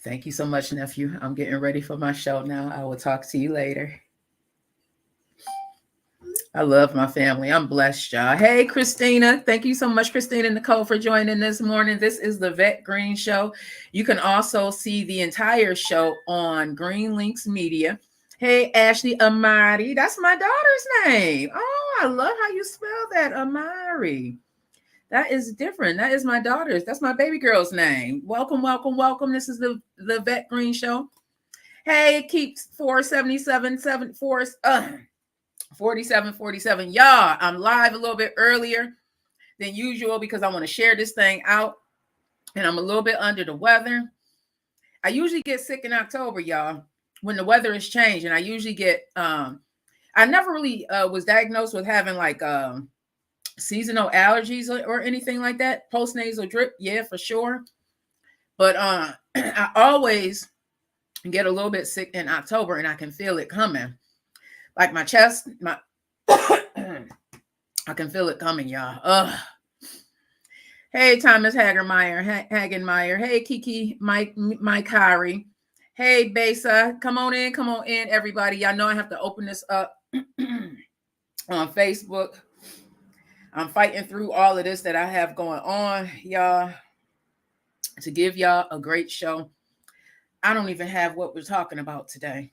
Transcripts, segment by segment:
Thank you so much, nephew. I'm getting ready for my show now. I will talk to you later. I love my family. I'm blessed, y'all. Hey, Christina. Thank you so much, Christina Nicole, for joining this morning. This is the Vet Green Show. You can also see the entire show on Green Links Media. Hey, Ashley Amari. That's my daughter's name. Oh, I love how you spell that, Amari. That is different. That is my daughter's. That's my baby girl's name. Welcome, welcome, welcome. This is the Vet Green Show. Hey, keeps 4747. Y'all, I'm live a little bit earlier than usual because I want to share this thing out. And I'm a little bit under the weather. I usually get sick in October, y'all, when the weather is changing. I usually get I never really was diagnosed with having like seasonal allergies or anything like that. Postnasal drip, yeah, for sure. But I always get a little bit sick in October, and I can feel it coming. Like my chest, I can feel it coming, y'all. Ugh. Hey, Thomas Hagenmeyer. Hey, Kiki, Mike Harry. Hey, Besa. Come on in, everybody. Y'all know I have to open this up on Facebook. I'm fighting through all of this that I have going on, y'all, to give y'all a great show. I don't even have what we're talking about today.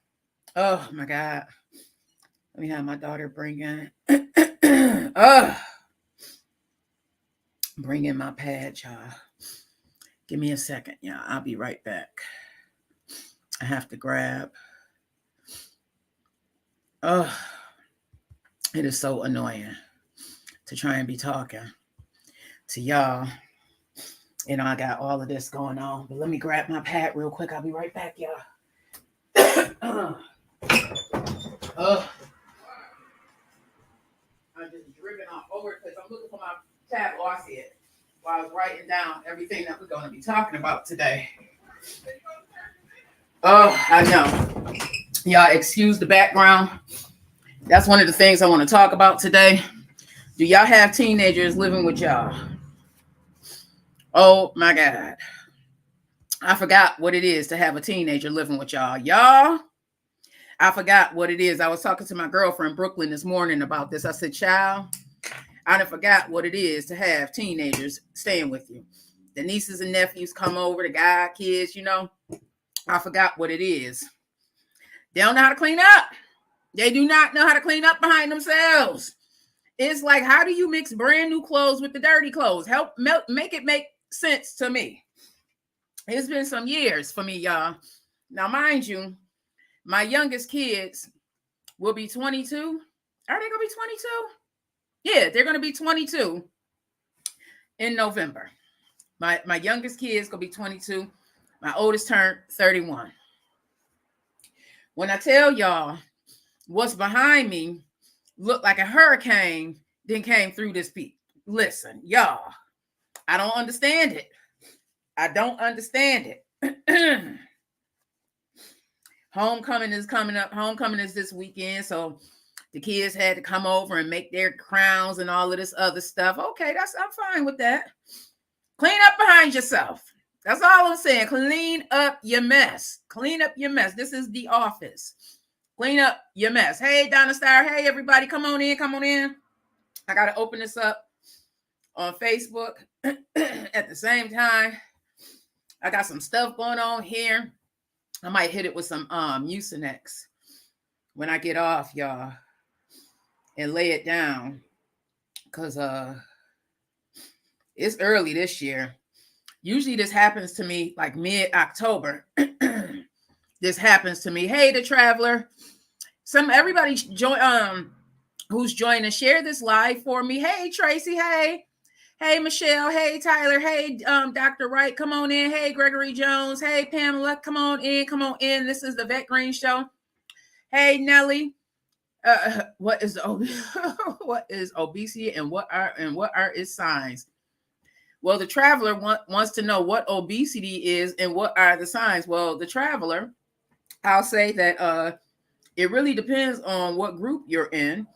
Oh, my God. Let me have my daughter bring in. Bring in my pad, y'all. Give me a second, y'all. I'll be right back. I have to grab. Oh, it is so annoying to try and be talking to y'all. You know, I got all of this going on, but let me grab my pad real quick. I'll be right back, y'all. I just driven off over because I'm looking for my tab. Oh, I see it. While I was writing down everything that we're going to be talking about today. Oh, I know. Y'all excuse the background. That's one of the things I want to talk about today. Do y'all have teenagers living with y'all? Oh my God. I forgot what it is to have a teenager living with y'all. Y'all, I forgot what it is. I was talking to my girlfriend Brooklyn this morning about this. I said, child, I done forgot what it is to have teenagers staying with you. The nieces and nephews come over, the guy kids, you know. I forgot what it is. They don't know how to clean up. They do not know how to clean up behind themselves. It's like, how do you mix brand new clothes with the dirty clothes? Make it make sense to me. It's been some years for me, y'all. Now, mind you, my youngest kids will be 22. Are they going to be 22? Yeah, they're going to be 22 in November. My youngest kids going to be 22. My oldest turned 31. When I tell y'all what's behind me looked like a hurricane then came through this peak. Listen, y'all, I don't understand it. I don't understand it. Homecoming is coming up. Homecoming is this weekend. So the kids had to come over and make their crowns and all of this other stuff. Okay, I'm fine with that. Clean up behind yourself. That's all I'm saying. Clean up your mess. Clean up your mess. This is the office. Clean up your mess. Hey, Donna Star. Hey, everybody. Come on in. Come on in. I got to open this up on Facebook at the same time. I got some stuff going on here. I might hit it with some Mucinex when I get off, y'all, and lay it down. Because it's early this year. Usually this happens to me like mid-October. This happens to me. Hey, the traveler. Everybody who's joining, share this live for me. Hey, Tracy. Hey. Hey, Michelle. Hey, Tyler. Hey, Dr. Wright. Come on in. Hey, Gregory Jones. Hey, Pamela. Come on in. Come on in. This is the Vet Green Show. Hey, Nellie. What is what is obesity and what are its signs? Well, the traveler wants to know what obesity is and what are the signs. Well, the traveler, I'll say that it really depends on what group you're in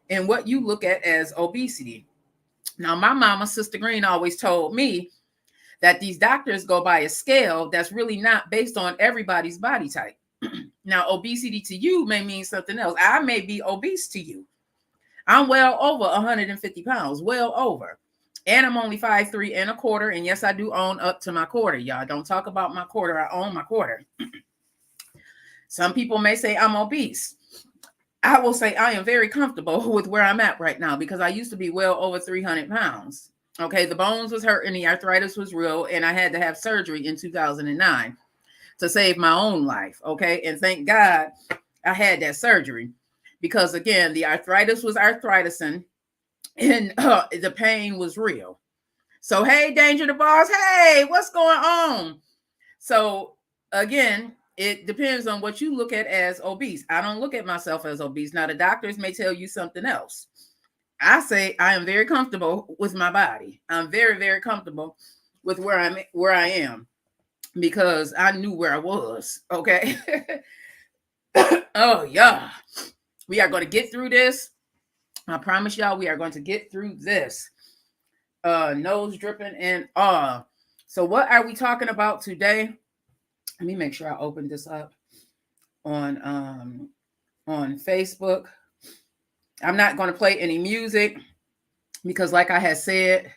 and what you look at as obesity. Now, my mama, Sister Green, always told me that these doctors go by a scale that's really not based on everybody's body type. Now, obesity to you may mean something else. I may be obese to you. I'm well over 150 pounds, well over. And I'm only 5'3" and a quarter. And yes, I do own up to my quarter. Y'all don't talk about my quarter. I own my quarter. Some people may say I'm obese. I will say I am very comfortable with where I'm at right now because I used to be well over 300 pounds. Okay, the bones was hurting, the arthritis was real, and I had to have surgery in 2009 to save my own life. Okay, and thank God I had that surgery because, again, the arthritis was arthritising and the pain was real. So, hey, Danger the Boss, hey, what's going on? So, again, it depends on what you look at as obese. I don't look at myself as obese. Now, the doctors may tell you something else. I say I am very comfortable with my body. I'm very, very comfortable with where I am because I knew where I was. Okay. Oh, yeah. We are going to get through this. I promise y'all we are going to get through this. Nose dripping and so what are we talking about today? Let me make sure I open this up on Facebook. I'm not going to play any music because, like I had said,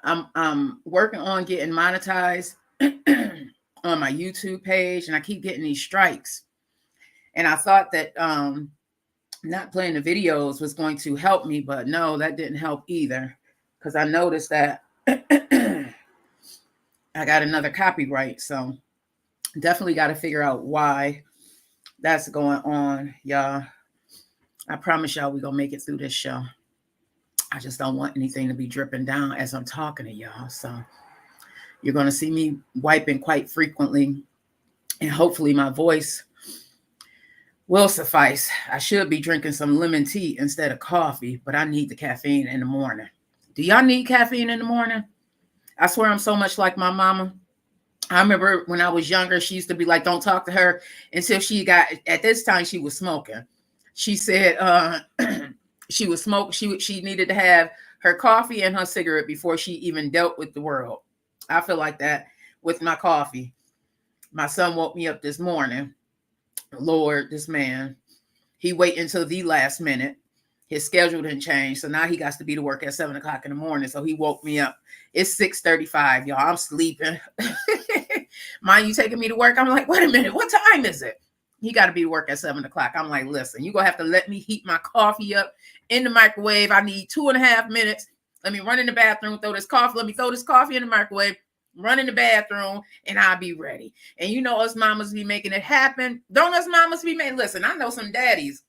I'm working on getting monetized on my YouTube page, and I keep getting these strikes. And I thought that not playing the videos was going to help me, but no, that didn't help either because I noticed that I got another copyright. So definitely got to figure out why that's going on, y'all. I promise y'all we're going to make it through this show. I just don't want anything to be dripping down as I'm talking to y'all. So you're going to see me wiping quite frequently, and hopefully my voice will suffice. I should be drinking some lemon tea instead of coffee, but I need the caffeine in the morning. Do y'all need caffeine in the morning? I swear I'm so much like my mama. I remember when I was younger, she used to be like, don't talk to her until she got, at this time, she was smoking. She said she was smoke. She needed to have her coffee and her cigarette before she even dealt with the world. I feel like that with my coffee. My son woke me up this morning. Lord, this man, he wait until the last minute. His schedule didn't change. So now he got to be to work at 7 o'clock in the morning. So he woke me up. It's 6:35, y'all. I'm sleeping. Mind you taking me to work? I'm like, wait a minute. What time is it? He got to be to work at 7 o'clock. I'm like, listen, you're going to have to let me heat my coffee up in the microwave. I need 2.5 minutes. Let me run in the bathroom, throw this coffee. Let me throw this coffee in the microwave, run in the bathroom, and I'll be ready. And you know us mamas be making it happen. Don't us mamas be making, listen, I know some daddies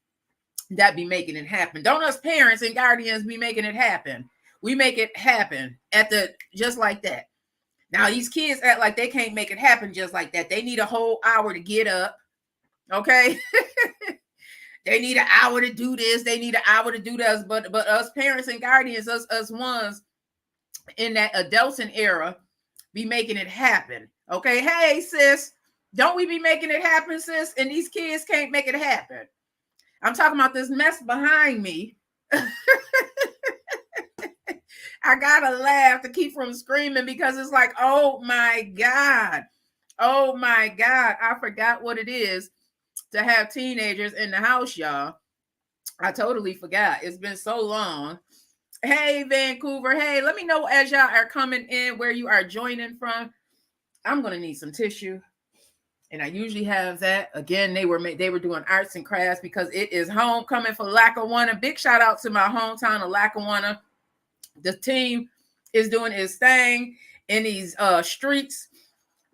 that be making it happen. Don't us parents and guardians be making it happen. We make it happen just like that. Now these kids act like they can't make it happen just like that. They need a whole hour to get up. Okay. They need an hour to do this. They need an hour to do this. But us parents and guardians, us ones in that adulting era, be making it happen. Okay. Hey, sis, don't we be making it happen, sis? And these kids can't make it happen. I'm talking about this mess behind me. I gotta laugh to keep from screaming because it's like, oh my God. Oh my God. I forgot what it is to have teenagers in the house, y'all. I totally forgot. It's been so long. Hey, Vancouver. Hey, let me know as y'all are coming in where you are joining from. I'm going to need some tissue. And I usually have that. Again, they were doing arts and crafts because it is homecoming for Lackawanna. Big shout out to my hometown of Lackawanna. The team is doing its thing in these streets.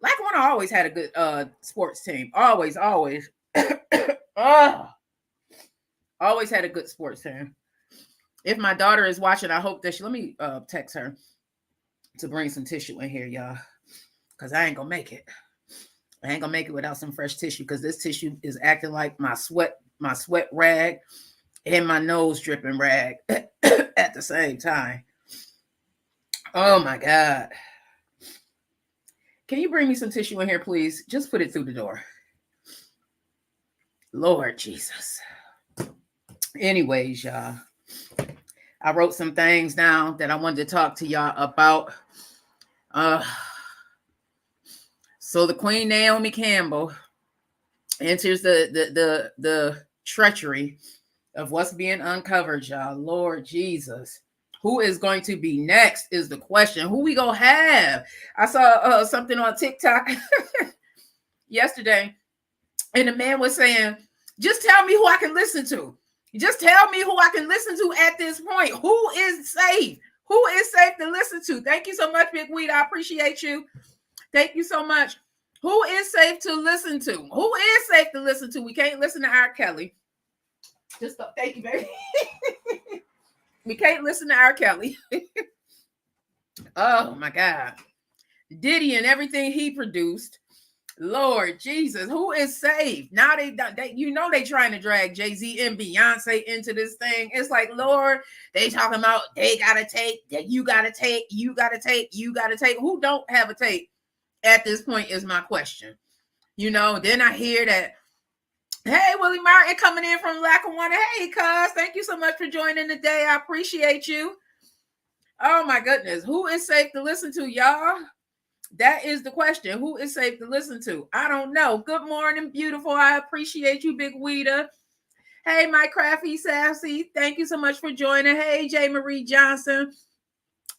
Lackawanna always had a good sports team. Always. Always had a good sports team. If my daughter is watching, I hope that let me text her to bring some tissue in here, y'all. Because I ain't going to make it. I ain't gonna make it without some fresh tissue because this tissue is acting like my sweat rag and my nose dripping rag at the same time. Oh my God. Can you bring me some tissue in here, please? Just put it through the door. Lord Jesus. Anyways, y'all, I wrote some things down that I wanted to talk to y'all about. So the Queen Naomi Campbell enters the treachery of what's being uncovered, y'all. Lord Jesus. Who is going to be next is the question. Who we gonna have? I saw something on TikTok yesterday, and the man was saying, just tell me who I can listen to. Just tell me who I can listen to at this point. Who is safe? Who is safe to listen to? Thank you so much, Big Weed. I appreciate you. Thank you so much. Who is safe to listen to? Who is safe to listen to? We can't listen to R. Kelly. Just thank you, baby. We can't listen to R. Kelly. Oh my God. Diddy and everything he produced. Lord Jesus, who is safe? Now they they trying to drag Jay-Z and Beyonce into this thing. It's like, Lord, they talking about they gotta take, that you gotta take, you gotta take, you gotta take. Who don't have a take at this point is my question. Then I hear that, hey, Willie Martin coming in from Lackawanna. Hey, cuz, thank you so much for joining today. I appreciate you. Oh my goodness. Who is safe to listen to, y'all? That is the question. Who is safe to listen to? I don't know. Good morning, beautiful. I appreciate you, Big Weeda. Hey, my crafty sassy. Thank you so much for joining. Hey, J. Marie Johnson.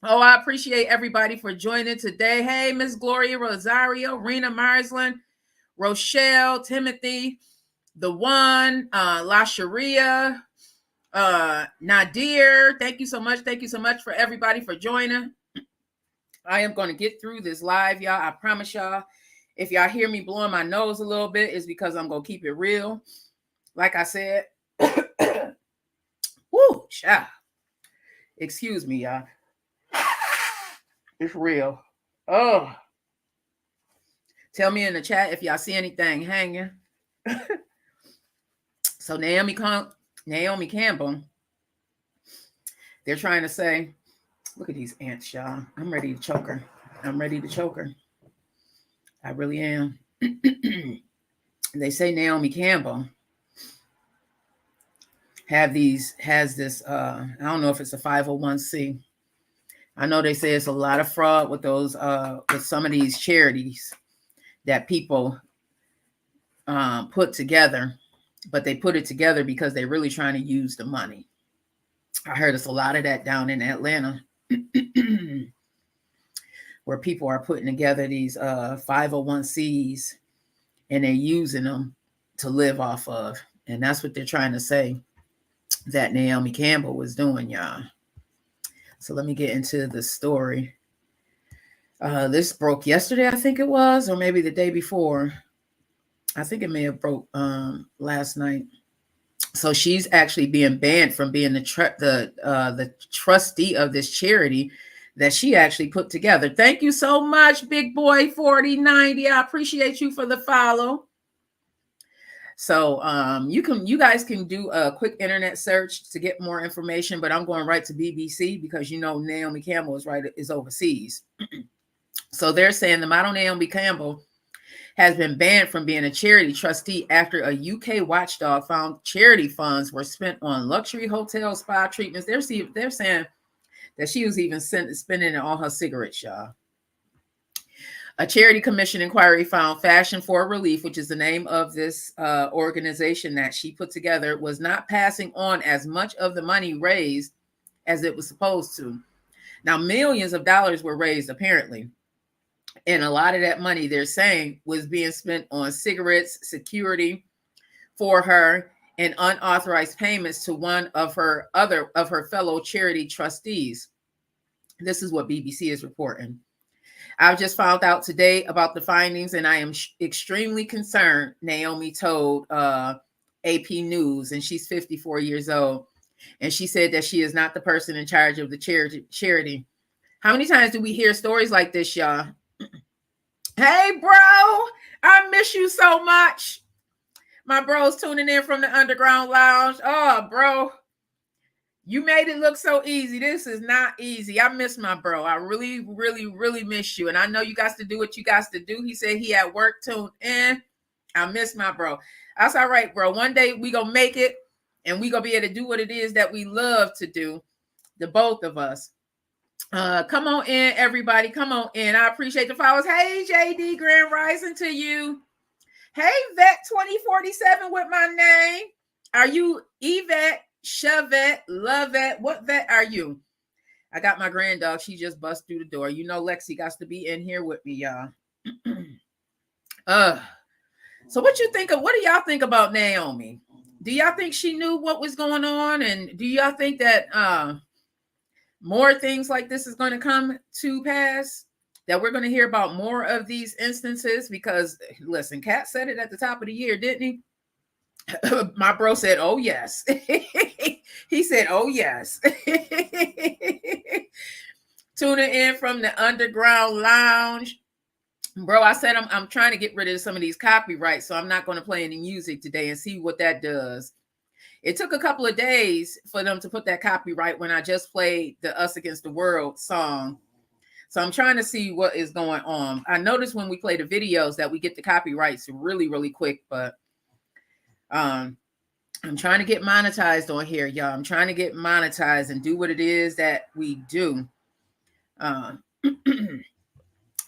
Oh, I appreciate everybody for joining today. Hey, Miss Gloria Rosario, Rena Marsland, Rochelle, Timothy, the one, La Sharia, Nadir. Thank you so much. Thank you so much for everybody for joining. I am going to get through this live, y'all. I promise y'all. If y'all hear me blowing my nose a little bit, it's because I'm going to keep it real. Like I said. Woo, child. Excuse me, y'all. It's real. Oh. Tell me in the chat if y'all see anything hanging. So Naomi Campbell, they're trying to say, look at these ants, y'all. I'm ready to choke her. I really am. They say Naomi Campbell has this, I don't know if it's a 501c. I know they say it's a lot of fraud with those, with some of these charities that people put together, but they put it together because they're really trying to use the money. I heard it's a lot of that down in Atlanta. Where people are putting together these 501c's and they're using them to live off of. And that's what they're trying to say that Naomi Campbell was doing, y'all. So let me get into the story. This broke yesterday, I think it was, or maybe the day before. I think it may have broke last night. So she's actually being banned from being the trustee of this charity that she actually put together. Thank you so much, Big Boy 4090. I appreciate you for the follow. So you guys can do a quick internet search to get more information, but I'm going right to BBC because Naomi Campbell is overseas. So they're saying the model Naomi Campbell has been banned from being a charity trustee after a UK watchdog found charity funds were spent on luxury hotel spa treatments. They're saying that she was even spending it on her cigarettes, y'all. A charity commission inquiry found Fashion for Relief, which is the name of this organization that she put together, was not passing on as much of the money raised as it was supposed to. Now, millions of dollars were raised, apparently. And a lot of that money, they're saying, was being spent on cigarettes, security for her, and unauthorized payments to one of her fellow charity trustees. This is what BBC is reporting. I've just found out today about the findings, and I am extremely concerned, Naomi told AP News, and she's 54 years old. And she said that she is not the person in charge of the charity. How many times do we hear stories like this, y'all? Hey, bro, I miss you so much. My bro's tuning in from the Underground Lounge. Oh, bro, you made it look so easy. This is not easy. I miss my bro. I really, really, really miss you. And I know you guys to do what you guys to do. He said he at work tuned in. I miss my bro. That's all right, bro. One day we gonna make it and we gonna be able to do what it is that we love to do, the both of us. Come on in, everybody. Come on in. I appreciate the followers. Hey, JD, Grand Rising to you. Hey, Vette 2047 with my name. Are you Yvette, Chevette, Lovette? What vet are you? I got my grand dog. She just bust through the door. You know, Lexi got to be in here with me, y'all. So what do y'all think about Naomi? Do y'all think she knew what was going on? And do y'all think that more things like this is going to come to pass? That we're going to hear about more of these instances? Because listen, Kat said it at the top of the year, didn't he? My bro said, oh yes. He said, oh yes. Tuning in from the underground lounge. Bro, I said I'm trying to get rid of some of these copyrights, so I'm not going to play any music today and see what that does. It took a couple of days for them to put that copyright when I just played the Us Against the World song. So I'm trying to see what is going on. I noticed when we play the videos that we get the copyrights really, really quick, but I'm trying to get monetized on here, y'all. I'm trying to get monetized and do what it is that we do.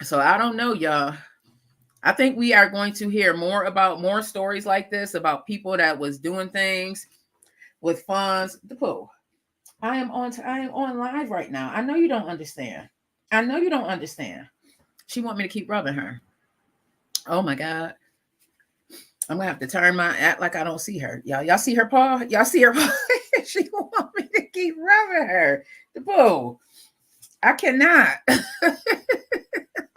So I don't know, y'all. I think we are going to hear more about more stories like this, about people that was doing things with funds. The pool. I am on live right now. I know you don't understand. I know you don't understand. She want me to keep rubbing her. Oh my God. I'm gonna have to turn my act like I don't see her. Y'all see her paw? Y'all see her paw? She want me to keep rubbing her. The boo. I cannot.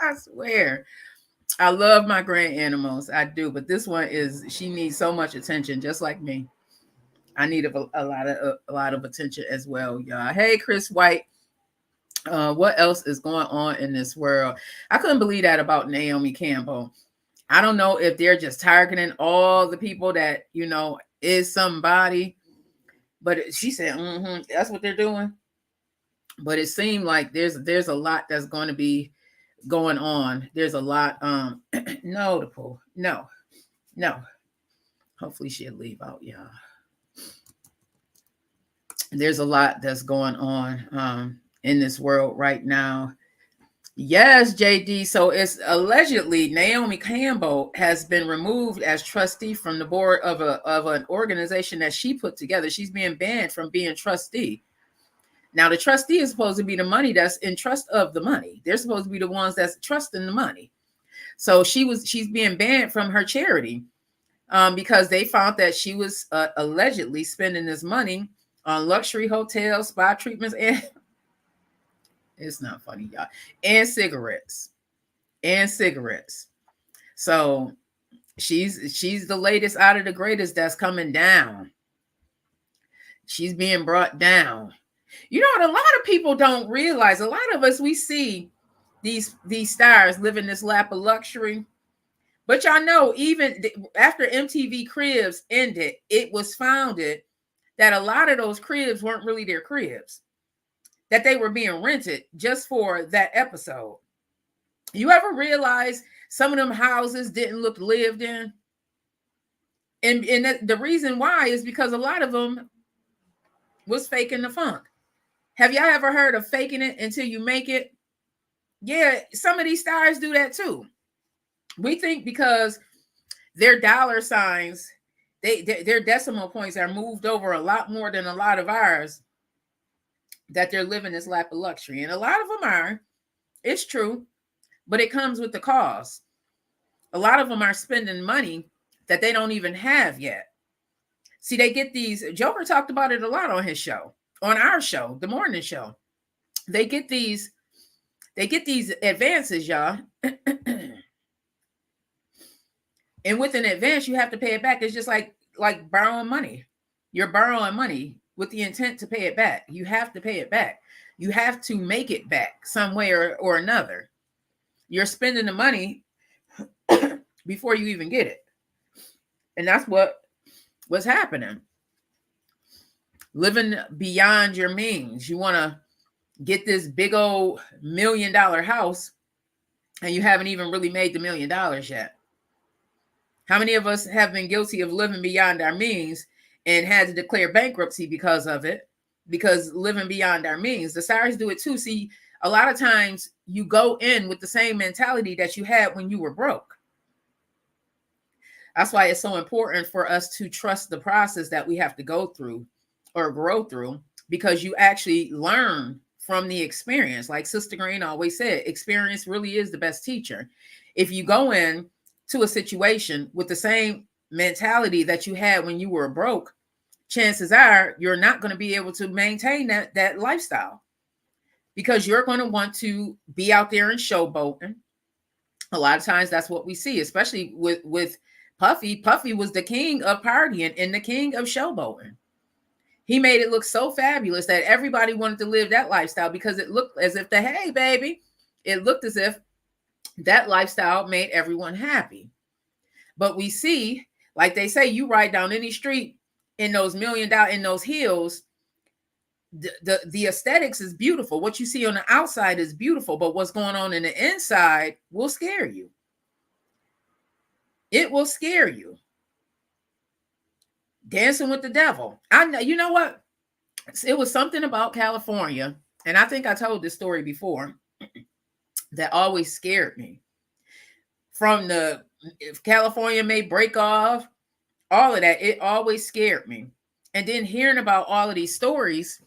I swear. I love my grand animals. I do, but this one she needs so much attention, just like me. I need a lot of attention as well, y'all. Hey, Chris White. What else is going on in this world? I couldn't believe that about Naomi Campbell. I don't know if they're just targeting all the people that, you know, is somebody, but she said, that's what they're doing. But it seemed like there's a lot that's going to be going on. There's a lot. No, the pool. No. Hopefully she'll leave out, y'all. There's a lot that's going on in this world right now. Yes, JD. So it's allegedly Naomi Campbell has been removed as trustee from the board of an organization that she put together. She's being banned from being trustee. Now, the trustee is supposed to be the money that's in trust of the money. They're supposed to be the ones that's trusting the money. So she's being banned from her charity because they found that she was allegedly spending this money on luxury hotels, spa treatments, and it's not funny, y'all, and cigarettes. So she's the latest out of the greatest that's coming down. She's being brought down. You know what? A lot of people don't realize. A lot of us, we see these stars living this lap of luxury. But y'all know, even after MTV Cribs ended, it was founded that a lot of those cribs weren't really their cribs, that they were being rented just for that episode. You ever realize some of them houses didn't look lived in? And the reason why is because a lot of them was faking the funk. Have y'all ever heard of faking it until you make it? Yeah, some of these stars do that too. We think because their dollar signs, their decimal points are moved over a lot more than a lot of ours, that they're living this lap of luxury. And a lot of them are. It's true, but it comes with the cost. A lot of them are spending money that they don't even have yet. See, they get these, Joker talked about it a lot on his show, on our show, the morning show. They get these advances, y'all. And with an advance, you have to pay it back. It's just like borrowing money. You're borrowing money with the intent to pay it back. You have to pay it back. You have to make it back some way or another. You're spending the money before you even get it. And that's what was happening. Living beyond your means. You want to get this big old $1 million house and you haven't even really made the $1 million yet. How many of us have been guilty of living beyond our means and had to declare bankruptcy because of it? Because living beyond our means, the stars do it too. See, a lot of times you go in with the same mentality that you had when you were broke. That's why it's so important for us to trust the process that we have to go through or grow through, because you actually learn from the experience. Like Sister Green always said, experience really is the best teacher. If you go in to a situation with the same mentality that you had when you were broke, chances are you're not going to be able to maintain that lifestyle, because you're going to want to be out there and showboating. A lot of times that's what we see, especially with Puffy. Puffy was the king of partying and the king of showboating. He made it look so fabulous that everybody wanted to live that lifestyle, because it looked as if hey, baby, it looked as if that lifestyle made everyone happy. But we see, like they say, you ride down any street in those in those hills, the aesthetics is beautiful. What you see on the outside is beautiful, but what's going on in the inside will scare you. It will scare you. Dancing with the devil. I know, you know what? It was something about California, and I think I told this story before, that always scared me. From if California may break off, all of that, it always scared me. And then hearing about all of these stories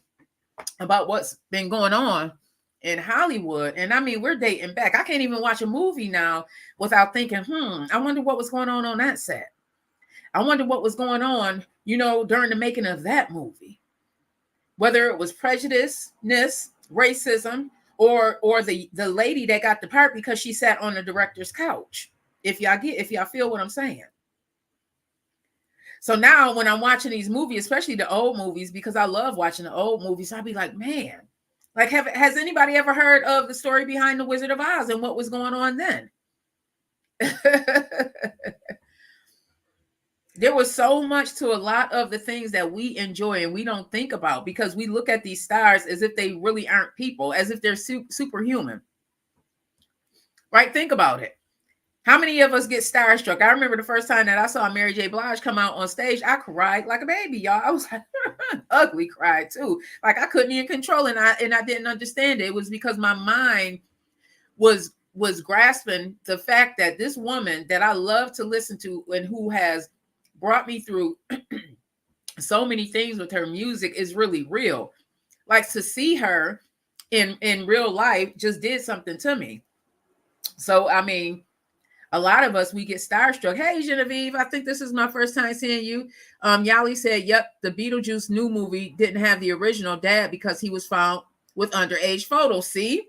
about what's been going on in Hollywood, and I mean, we're dating back. I can't even watch a movie now without thinking, I wonder what was going on that set. I wonder what was going on, during the making of that movie. Whether it was prejudiceness, racism, or the lady that got the part because she sat on the director's couch. If y'all feel what I'm saying. So now when I'm watching these movies, especially the old movies, because I love watching the old movies, I'll be like, man, like, has anybody ever heard of the story behind the Wizard of Oz and what was going on then? There was so much to a lot of the things that we enjoy and we don't think about, because we look at these stars as if they really aren't people, as if they're superhuman. Right? Think about it. How many of us get starstruck? I remember the first time that I saw Mary J. Blige come out on stage, I cried like a baby, y'all. I was like, ugly cried too. Like I couldn't even control it, and I didn't understand it. It was because my mind was grasping the fact that this woman that I love to listen to and who has brought me through so many things with her music is really real. Like, to see her in real life just did something to me. So, I mean, a lot of us, we get starstruck. Hey, Genevieve, I think this is my first time seeing you. Yali said, yep, the Beetlejuice new movie didn't have the original dad because he was found with underage photos. See,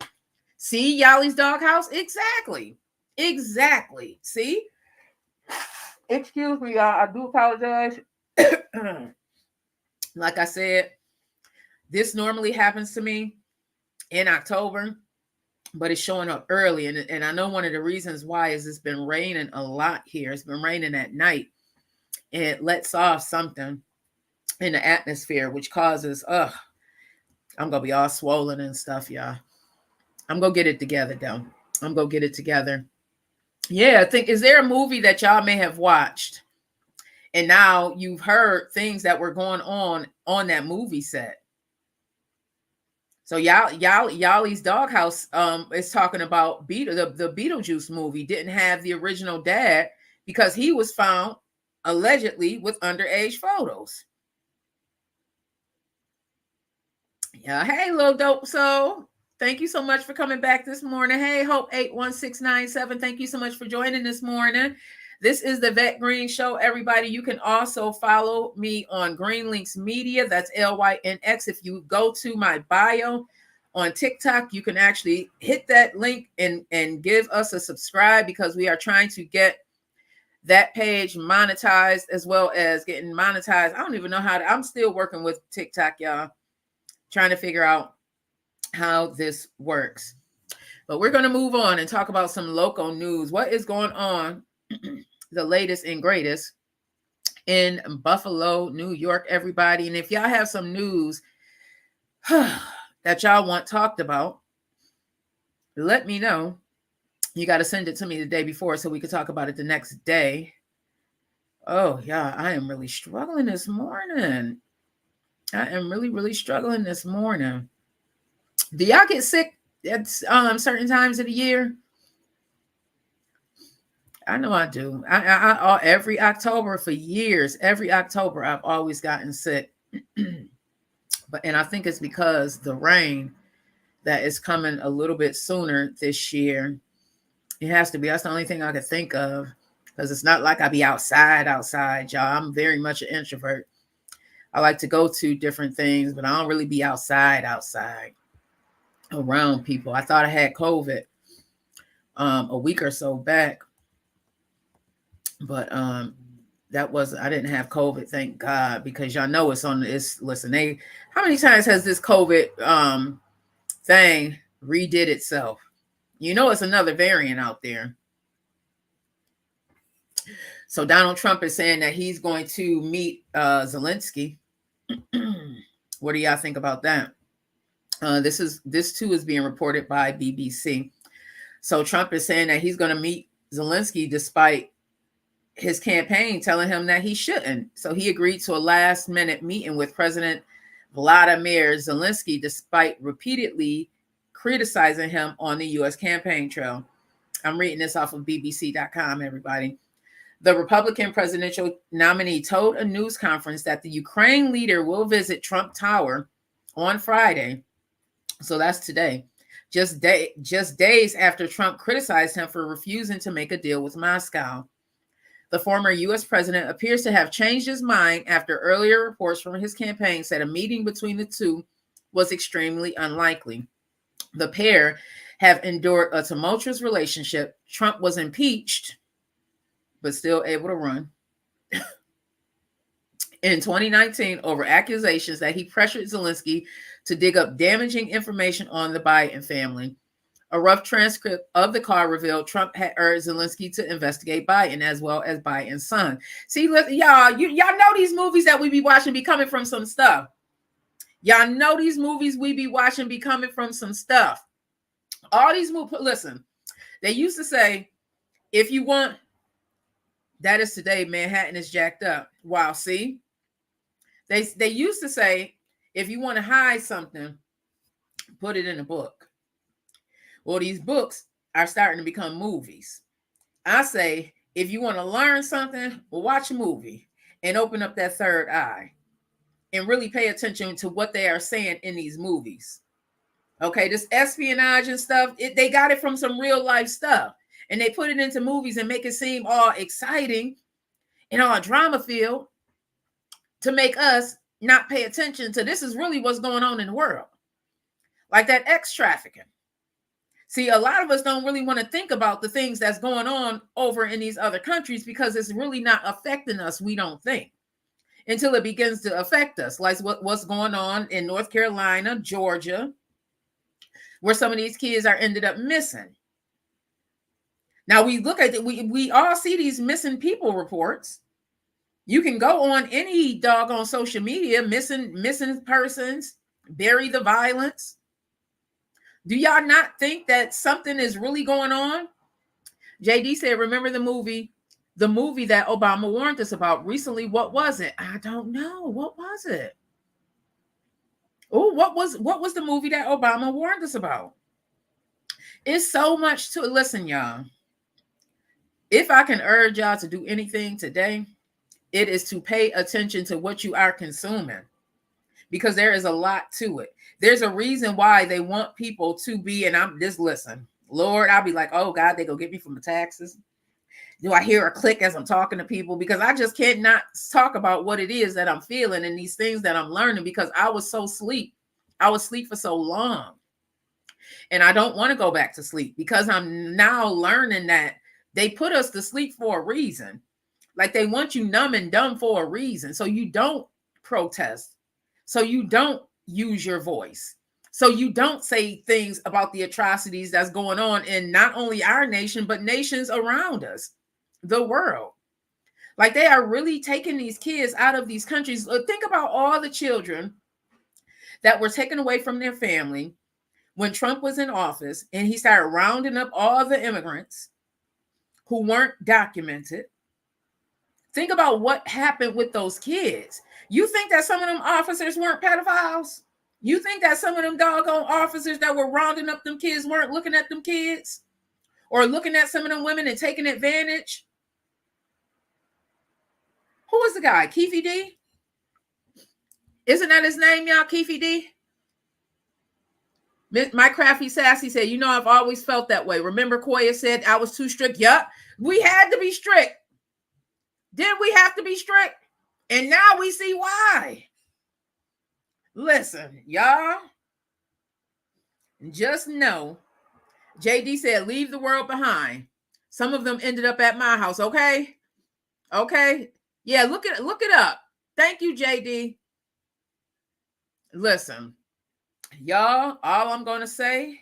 Yali's doghouse? Exactly. See? Excuse me, y'all. I do apologize. Like I said, this normally happens to me in October, but it's showing up early. And I know one of the reasons why is it's been raining a lot here. It's been raining at night, and it lets off something in the atmosphere, which causes, I'm going to be all swollen and stuff, y'all. I'm going to get it together, though. I'm going to get it together. Yeah, I think, is there a movie that y'all may have watched and now you've heard things that were going on that movie set? So Yali's doghouse is talking about the Beetlejuice movie didn't have the original dad because he was found allegedly with underage photos. Yeah, hey, little dope soul. Thank you so much for coming back this morning. Hey, Hope 81697. Thank you so much for joining this morning. This is the Vette Green Show, everybody. You can also follow me on Green Links Media. That's LYNX. If you go to my bio on TikTok, you can actually hit that link and give us a subscribe, because we are trying to get that page monetized as well as getting monetized. I don't even know how I'm still working with TikTok, y'all, trying to figure out how this works. But we're going to move on and talk about some local news. What is going on? The latest and greatest in Buffalo, New York, everybody. And if y'all have some news that y'all want talked about, let me know. You got to send it to me the day before so we could talk about it the next day. Oh, yeah, I am really struggling this morning. I am really, really struggling this morning. Do y'all get sick at certain times of the year? I know I do. Every October for years, every October I've always gotten sick. And I think it's because the rain that is coming a little bit sooner this year. It has to be. That's the only thing I could think of, because it's not like I be outside, y'all. I'm very much an introvert. I like to go to different things, but I don't really be outside around people. I thought I had COVID a week or so back, but that was, I didn't have COVID, thank God, because y'all know it's on this. Listen, how many times has this COVID thing redid itself? You know, it's another variant out there. So Donald Trump is saying that he's going to meet Zelensky. What do y'all think about that? This too is being reported by BBC. So Trump is saying that he's going to meet Zelensky despite his campaign telling him that he shouldn't. So he agreed to a last-minute meeting with President Vladimir Zelensky despite repeatedly criticizing him on the U.S. campaign trail. I'm reading this off of BBC.com, everybody. The Republican presidential nominee told a news conference that the Ukraine leader will visit Trump Tower on Friday. So that's today. Just days after Trump criticized him for refusing to make a deal with Moscow. The former U.S. president appears to have changed his mind after earlier reports from his campaign said a meeting between the two was extremely unlikely. The pair have endured a tumultuous relationship. Trump was impeached, but still able to run in 2019 over accusations that he pressured Zelensky to dig up damaging information on the Biden family. A rough transcript of the call revealed Trump had urged Zelensky to investigate Biden as well as Biden's son. See, look, y'all know these movies that we be watching be coming from some stuff. Y'all know these movies we be watching be coming from some stuff. All these movies, listen, they used to say, if you want, that is today, Manhattan is jacked up. Wow, see? They used to say, if you want to hide something, put it in a book. Well, these books are starting to become movies. I say, if you want to learn something, well, watch a movie and open up that third eye and really pay attention to what they are saying in these movies. Okay, this espionage and stuff, they got it from some real life stuff. And they put it into movies and make it seem all exciting and all drama filled to make us not pay attention to this is really what's going on in the world. Like that X trafficking. See, a lot of us don't really want to think about the things that's going on over in these other countries because it's really not affecting us, we don't think, until it begins to affect us. Like what's going on in North Carolina, Georgia, where some of these kids are ended up missing. Now we look at it, we all see these missing people reports. You can go on any doggone social media, missing persons, bury the violence. Do y'all not think that something is really going on? JD said, remember the movie that Obama warned us about recently? What was it? I don't know. What was it? Oh, what was the movie that Obama warned us about? It's so much to listen, y'all. If I can urge y'all to do anything today, it is to pay attention to what you are consuming, because there is a lot to it. There's a reason why they want people to be, and I'm just listen, Lord, I'll be like, oh God, they go get me from the taxes. Do I hear a click as I'm talking to people? Because I just can't not talk about what it is that I'm feeling and these things that I'm learning, because I was so asleep. I was asleep for so long. And I don't want to go back to sleep, because I'm now learning that they put us to sleep for a reason. Like they want you numb and dumb for a reason. So you don't protest. So you don't use your voice. So you don't say things about the atrocities that's going on in not only our nation, but nations around us, the world. Like they are really taking these kids out of these countries. Think about all the children that were taken away from their family when Trump was in office, and he started rounding up all the immigrants who weren't documented. Think about what happened with those kids. You think that some of them officers weren't pedophiles? You think that some of them doggone officers that were rounding up them kids weren't looking at them kids? Or looking at some of them women and taking advantage? Who was the guy? Keefe D? Isn't that his name, y'all? Keefe D? My crafty sassy said, you know, I've always felt that way. Remember Koya said I was too strict? Yup. We had to be strict. Didn't we have to be strict? And now we see why. Listen, y'all. Just know, JD said, leave the world behind. Some of them ended up at my house. Okay. Okay. Yeah, look it up. Thank you, JD. Listen, y'all, all I'm going to say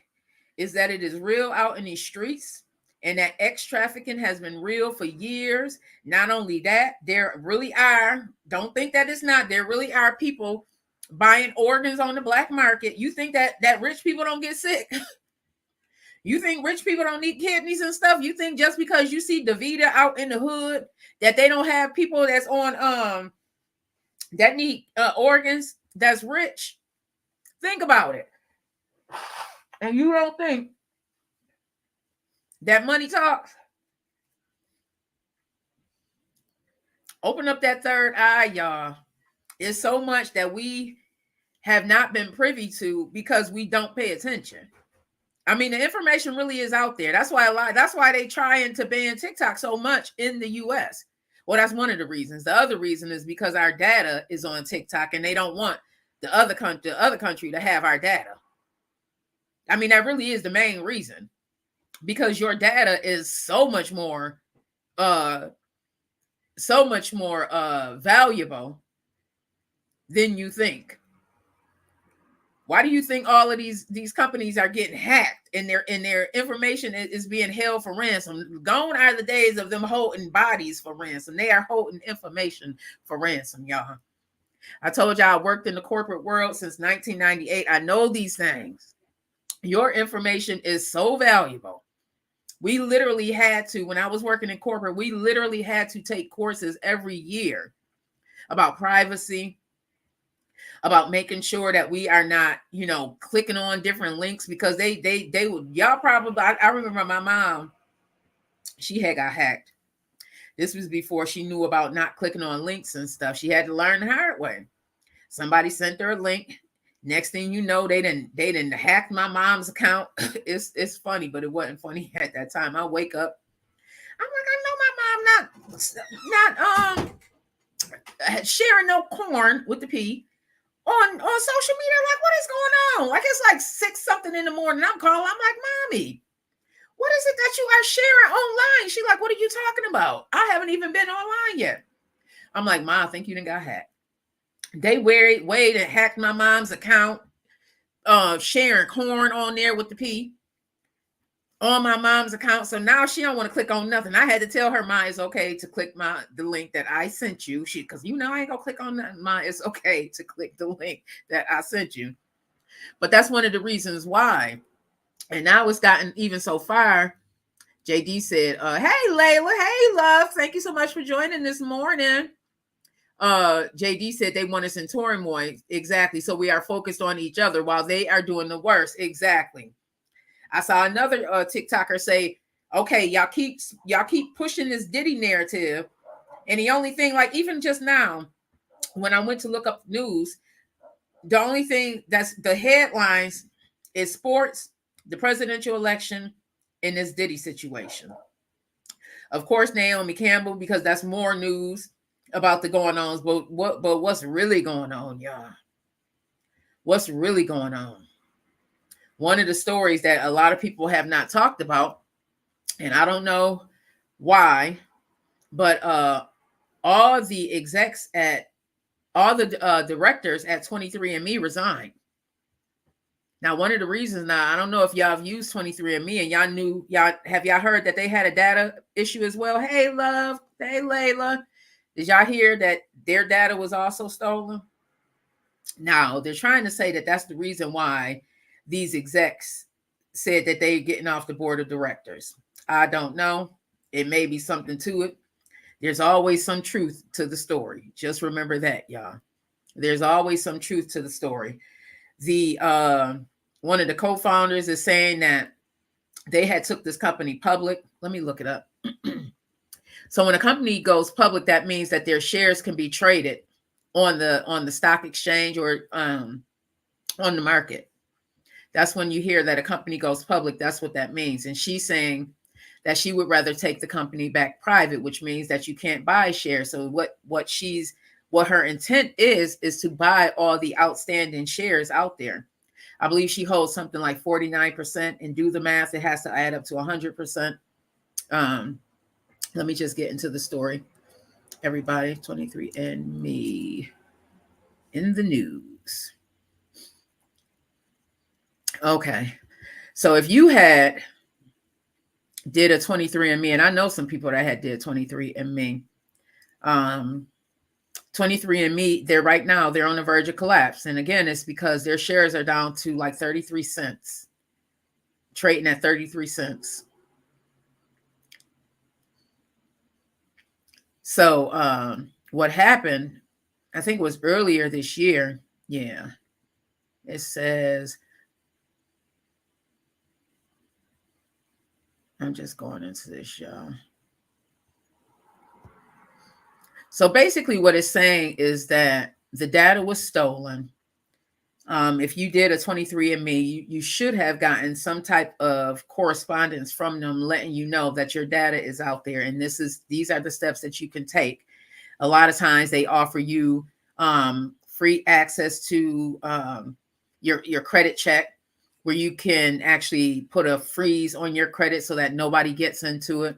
is that it is real out in these streets, and that X trafficking has been real for years. Not only that, there really are, don't think that it's not, there really are people buying organs on the black market. You think that rich people don't get sick? You think rich people don't need kidneys and stuff? You think just because you see Davita out in the hood that they don't have people that's on that need organs that's rich? Think about it. And you don't think that money talks? Open up that third eye, y'all. It's so much that we have not been privy to because we don't pay attention. I mean, the information really is out there. That's why they trying to ban TikTok so much in the US. Well, that's one of the reasons. The other reason is because our data is on TikTok and they don't want the other country to have our data. I mean, that really is the main reason, because your data is so much more valuable than you think. Why do you think all of these companies are getting hacked and their information is being held for ransom? Gone are the days of them holding bodies for ransom. They are holding information for ransom, y'all. I told y'all I worked in the corporate world since 1998. I know these things. Your information is so valuable. We literally had to, when I was working in corporate, we literally had to take courses every year about privacy, about making sure that we are not, clicking on different links, because they would, y'all probably, I remember my mom, she had got hacked. This was before she knew about not clicking on links and stuff. She had to learn the hard way. Somebody sent her a link. Next thing you know, they didn't hack my mom's account. It's funny, but it wasn't funny at that time. I wake up, I'm like, I know my mom not sharing no corn with the P on social media. Like, what is going on? Like, it's like 6 something in the morning. I'm calling. I'm like, Mommy, what is it that you are sharing online? She's like, what are you talking about? I haven't even been online yet. I'm like, Ma, I think you done got hacked. They waited and hacked my mom's account, sharing corn on there with the P on my mom's account. So now she don't want to click on nothing. I had to tell her, Ma, it's okay to click the link that I sent you. Because I ain't gonna click on that. Ma, it's okay to click the link that I sent you. But that's one of the reasons why. And now it's gotten even so far. JD said, hey Layla, hey love, thank you so much for joining this morning. JD said they want us in turmoil. Exactly. So we are focused on each other while they are doing the worst. Exactly. I saw another TikToker say, okay, y'all keep pushing this Diddy narrative. And the only thing, like even just now, when I went to look up news, the only thing that's the headlines is sports, the presidential election, and this Diddy situation. Of course, Naomi Campbell, because that's more news about the going ons. But what's really going on, y'all? What's really going on? One of the stories that a lot of people have not talked about, and I don't know why, but all the execs at all the directors at 23andMe resigned. Now, one of the reasons, now I don't know if y'all have used 23andMe and have y'all heard that they had a data issue as well? Hey, love. Hey, Layla. Did y'all hear that their data was also stolen? Now, they're trying to say that that's the reason why these execs said that they're getting off the board of directors. I don't know. It may be something to it. There's always some truth to the story. Just remember that, y'all. There's always some truth to the story. The one of the co-founders is saying that they had took this company public. Let me look it up. So when a company goes public, that means that their shares can be traded on the stock exchange or on the market. That's when you hear that a company goes public. That's what that means. And she's saying that she would rather take the company back private, which means that you can't buy shares. So what her intent is to buy all the outstanding shares out there. I believe she holds something like 49%, and do the math, it has to add up to 100%. Let me just get into the story. Everybody, 23andMe in the news. Okay. So if you had did a 23andMe, and I know some people that had did 23andMe, 23andMe, they're on the verge of collapse. And again, it's because their shares are down to like 33 cents, trading at 33 cents. So what happened, I think it was earlier this year. Yeah. It says, I'm just going into this, y'all. So basically what it's saying is that the data was stolen. If you did a 23andMe, you should have gotten some type of correspondence from them letting you know that your data is out there. And these are the steps that you can take. A lot of times they offer you free access to your credit check, where you can actually put a freeze on your credit so that nobody gets into it.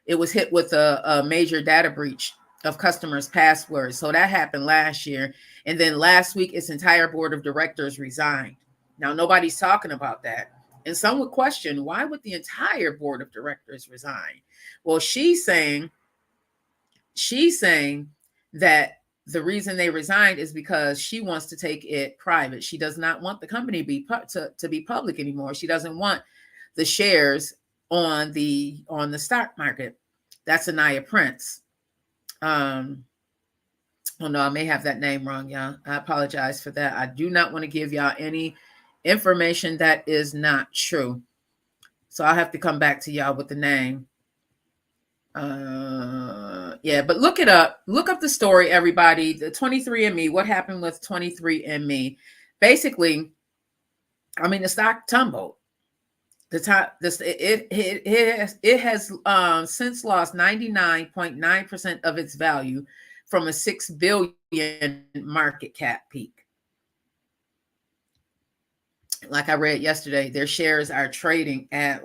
It was hit with a major data breach of customers' passwords. So that happened last year. And then last week, its entire board of directors resigned. Now, nobody's talking about that. And some would question, why would the entire board of directors resign? Well, she's saying that the reason they resigned is because she wants to take it private. She does not want the company to be public anymore. She doesn't want the shares on the stock market. That's Anaya Prince. Oh no, I may have that name wrong, y'all. I apologize for that. I do not want to give y'all any information that is not true. So I'll have to come back to y'all with the name. Yeah, but look it up. Look up the story, everybody. The 23andMe, what happened with 23andMe? Basically, I mean, the stock tumbled. It has since lost 99.9% of its value from a $6 billion market cap peak. Like I read yesterday, their shares are trading at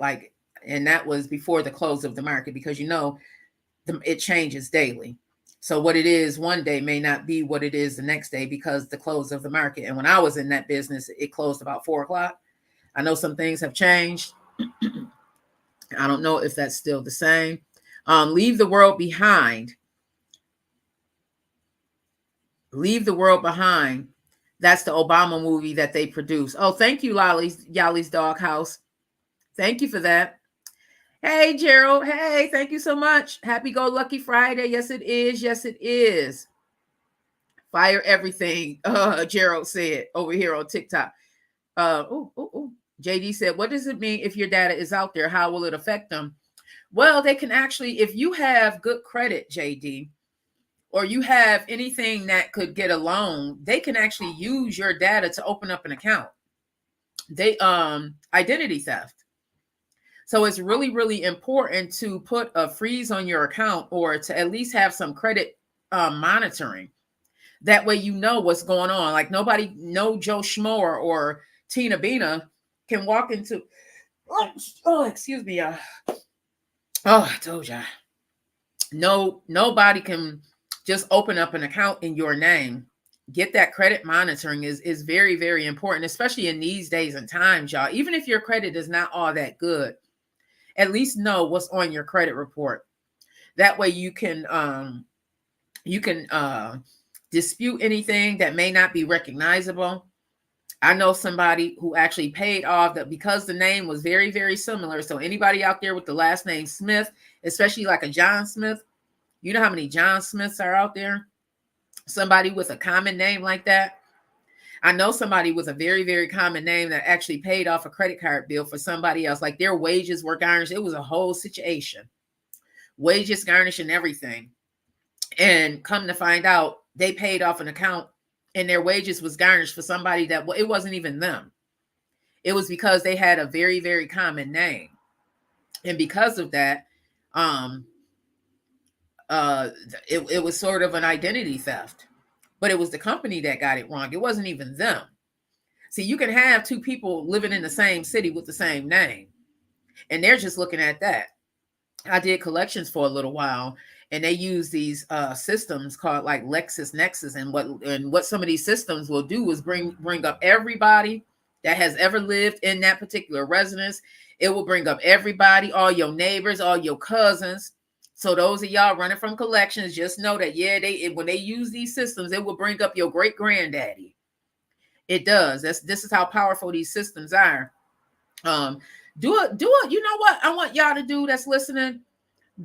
and that was before the close of the market, because it changes daily. So what it is one day may not be what it is the next day, because the close of the market. And when I was in that business, it closed about 4 o'clock. I know some things have changed. I don't know if that's still the same. Leave the World Behind. Leave the World Behind. That's the Obama movie that they produced. Oh, thank you, Yali's Doghouse. Thank you for that. Hey, Gerald. Hey, thank you so much. Happy Go Lucky Friday. Yes, it is. Yes, it is. Fire everything, Gerald said over here on TikTok. JD said, what does it mean if your data is out there? How will it affect them? Well, they can actually, if you have good credit, JD, or you have anything that could get a loan, they can actually use your data to open up an account. They identity theft. So it's really, really important to put a freeze on your account, or to at least have some credit monitoring. That way you know what's going on. Like no Joe Schmo or Tina Bina can walk into, excuse me. I told ya. Nobody can just open up an account in your name. Get that credit monitoring is very, very important, especially in these days and times, y'all. Even if your credit is not all that good, at least know what's on your credit report. That way you can dispute anything that may not be recognizable. I know somebody who actually paid off that because the name was very, very similar. So anybody out there with the last name Smith, especially like a John Smith, you know how many John Smiths are out there? Somebody with a common name like that. I know somebody with a very, very common name that actually paid off a credit card bill for somebody else. Like their wages were garnished. It was a whole situation. Wages garnished and everything. And come to find out, they paid off an account and their wages was garnished for somebody that it wasn't even them. It was because they had a very, very common name. And because of that, it was sort of an identity theft. But it was the company that got it wrong. It wasn't even them. See, you can have two people living in the same city with the same name, and they're just looking at that. I did collections for a little while, and they use these systems called like LexisNexis, and what some of these systems will do is bring up everybody that has ever lived in that particular residence. It will bring up everybody, all your neighbors, all your cousins. So those of y'all running from collections, just know that, when they use these systems, it will bring up your great granddaddy. It does. This is how powerful these systems are. Do it. You know what I want y'all to do that's listening?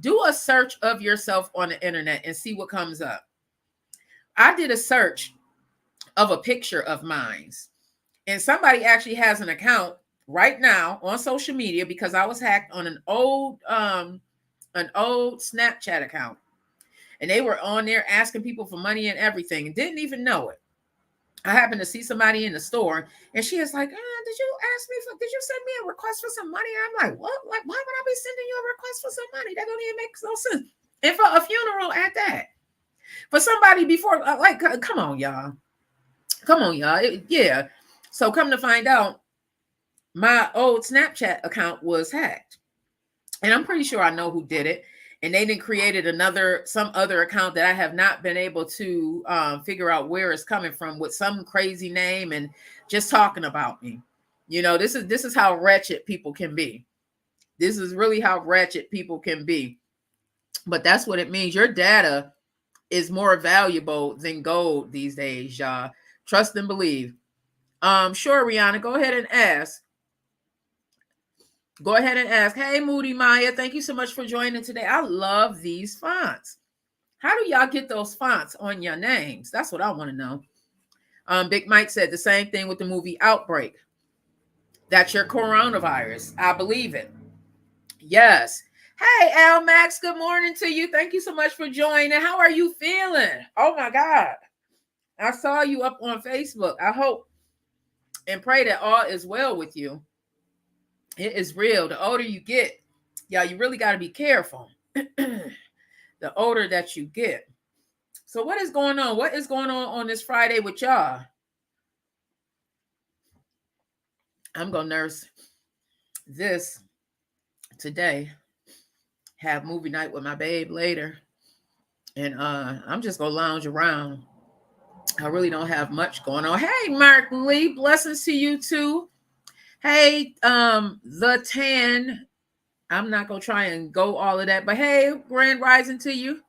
Do a search of yourself on the internet and see what comes up. I did a search of a picture of mine, and somebody actually has an account right now on social media because I was hacked on an old Snapchat account, and they were on there asking people for money and everything and didn't even know it. I happened to see somebody in the store, and she is like, did you send me a request for some money? I'm like, what? Like, why would I be sending you a request for some money? That don't even make no sense. And for a funeral at that. For somebody before, come on, y'all. Yeah. So come to find out, my old Snapchat account was hacked. And I'm pretty sure I know who did it. And they then created some other account that I have not been able to figure out where it's coming from, with some crazy name and just talking about me. You know, this is how wretched people can be. This is really how wretched people can be. But that's what it means. Your data is more valuable than gold these days, y'all. Trust and believe. Sure, Rihanna, go ahead and ask. Go ahead and ask. Hey, Moody Maya, thank you so much for joining today. I love these fonts. How do y'all get those fonts on your names? That's what I want to know. Big Mike said the same thing with the movie Outbreak. That's your coronavirus. I believe it. Yes. Hey, Al Max, good morning to you. Thank you so much for joining. How are you feeling? Oh, my God. I saw you up on Facebook. I hope and pray that all is well with you. It is real. The older you get, y'all, you really got to be careful. The older that you get. So what is going on? What is going on this Friday with y'all? I'm going to nurse this today. Have movie night with my babe later. And I'm just going to lounge around. I really don't have much going on. Hey, Mark Lee, blessings to you too. Hey, the 10. I'm not going to try and go all of that. But hey, grand rising to you.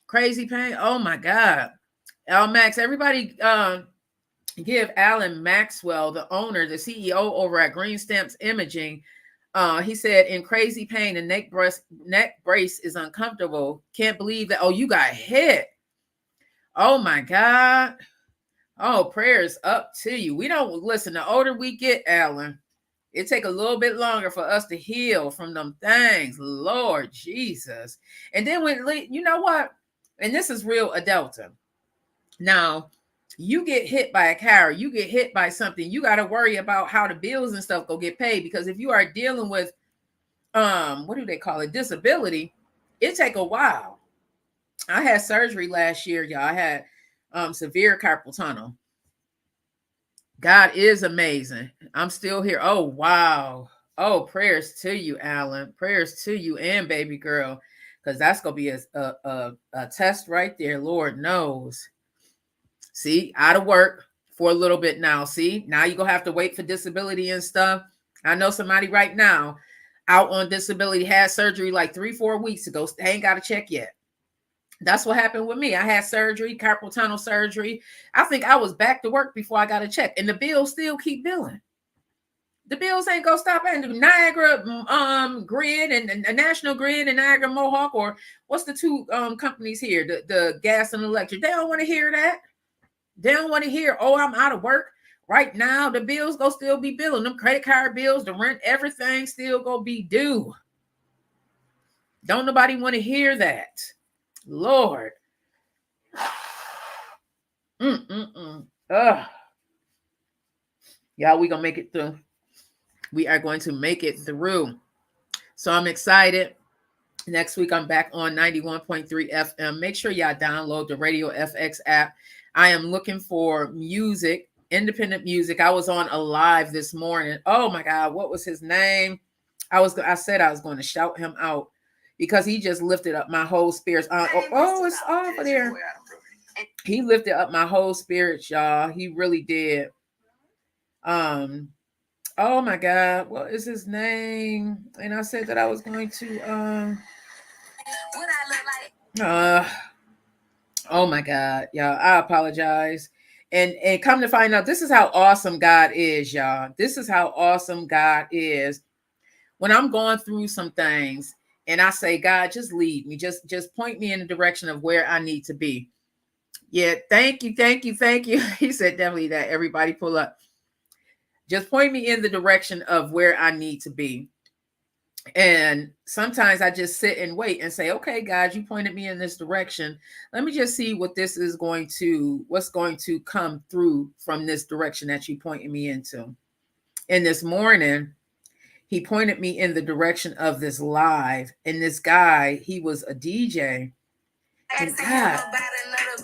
Crazy Pain. Oh, my God. Al Max, everybody give Alan Maxwell, the owner, the CEO over at Green Stamps Imaging. He said, in Crazy Pain, the neck brace is uncomfortable. Can't believe that. Oh, you got hit. Oh, my God. Oh, prayers up to you. We don't listen. The older we get, Alan, it take a little bit longer for us to heal from them things. Lord Jesus. And then you know what? And this is real adulting. Now, you get hit by a car, you get hit by something, you got to worry about how the bills and stuff go get paid. Because if you are dealing with, what do they call it? Disability, it take a while. I had surgery last year, y'all. I had severe carpal tunnel. God is amazing. I'm still here. Oh, wow. Oh, prayers to you, Alan. Prayers to you and baby girl. Because that's going to be a test right there. Lord knows. See, out of work for a little bit now. See, now you're going to have to wait for disability and stuff. I know somebody right now out on disability had surgery like 3-4 weeks ago. They ain't got a check yet. That's what happened with me. I had surgery, carpal tunnel surgery. I think I was back to work before I got a check. And the bills still keep billing. The bills ain't gonna stop at the Niagara grid and the National Grid and Niagara Mohawk, or what's the two companies here, the gas and electric. They don't want to hear that. They don't want to hear, oh, I'm out of work right now. The bills go still be billing. Them credit card bills, the rent, everything still gonna be due. Don't nobody want to hear that. Lord. Ugh. Y'all, we gonna make it through. We are going to make it through. So I'm excited. Next week, I'm back on 91.3 FM. Make sure y'all download the Radio FX app. I am looking for music, independent music. I was on a live this morning. Oh my God, what was his name? I said I was going to shout him out because he just lifted up my whole spirits. It's over there. He lifted up my whole spirits, y'all. He really did. Oh my God, what is his name? And I said that I was going to what I look like. Oh my God, y'all. I apologize. And come to find out, this is how awesome God is, y'all. This is how awesome God is. When I'm going through some things and I say, God, just lead me, just point me in the direction of where I need to be. Yeah, thank you. He said definitely that. Everybody pull up. Just point me in the direction of where I need to be. And sometimes I just sit and wait and say, okay, God, you pointed me in this direction. Let me just see what's going to come through from this direction that you pointed me into. And this morning, he pointed me in the direction of this live. And this guy, he was a DJ. And God,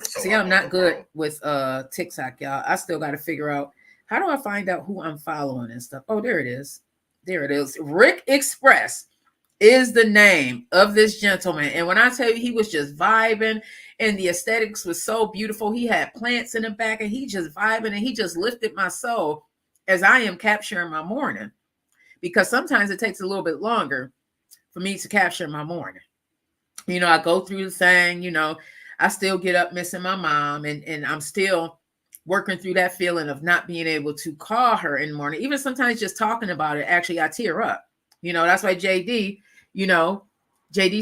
see, I'm not good with TikTok, y'all. I still got to figure out, how do I find out who I'm following and stuff? Oh, there it is. There it is. Rick Express is the name of this gentleman. And when I tell you, he was just vibing and the aesthetics was so beautiful. He had plants in the back and he just vibing and he just lifted my soul as I am capturing my morning. Because sometimes it takes a little bit longer for me to capture my morning. You know, I go through the thing, you know, I still get up missing my mom and I'm still working through that feeling of not being able to call her in the morning. Even sometimes just talking about it, actually, I tear up. You know, that's why JD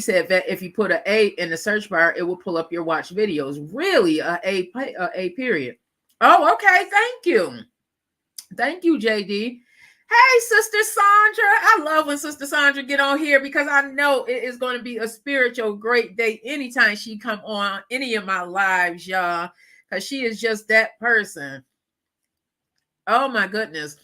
said that if you put an A in the search bar, it will pull up your watch videos. Really, a period. Oh, okay. Thank you. Thank you, JD. Hey, Sister Sandra. I love when Sister Sandra get on here because I know it is going to be a spiritual great day anytime she come on any of my lives, y'all. Because she is just that person. Oh my goodness.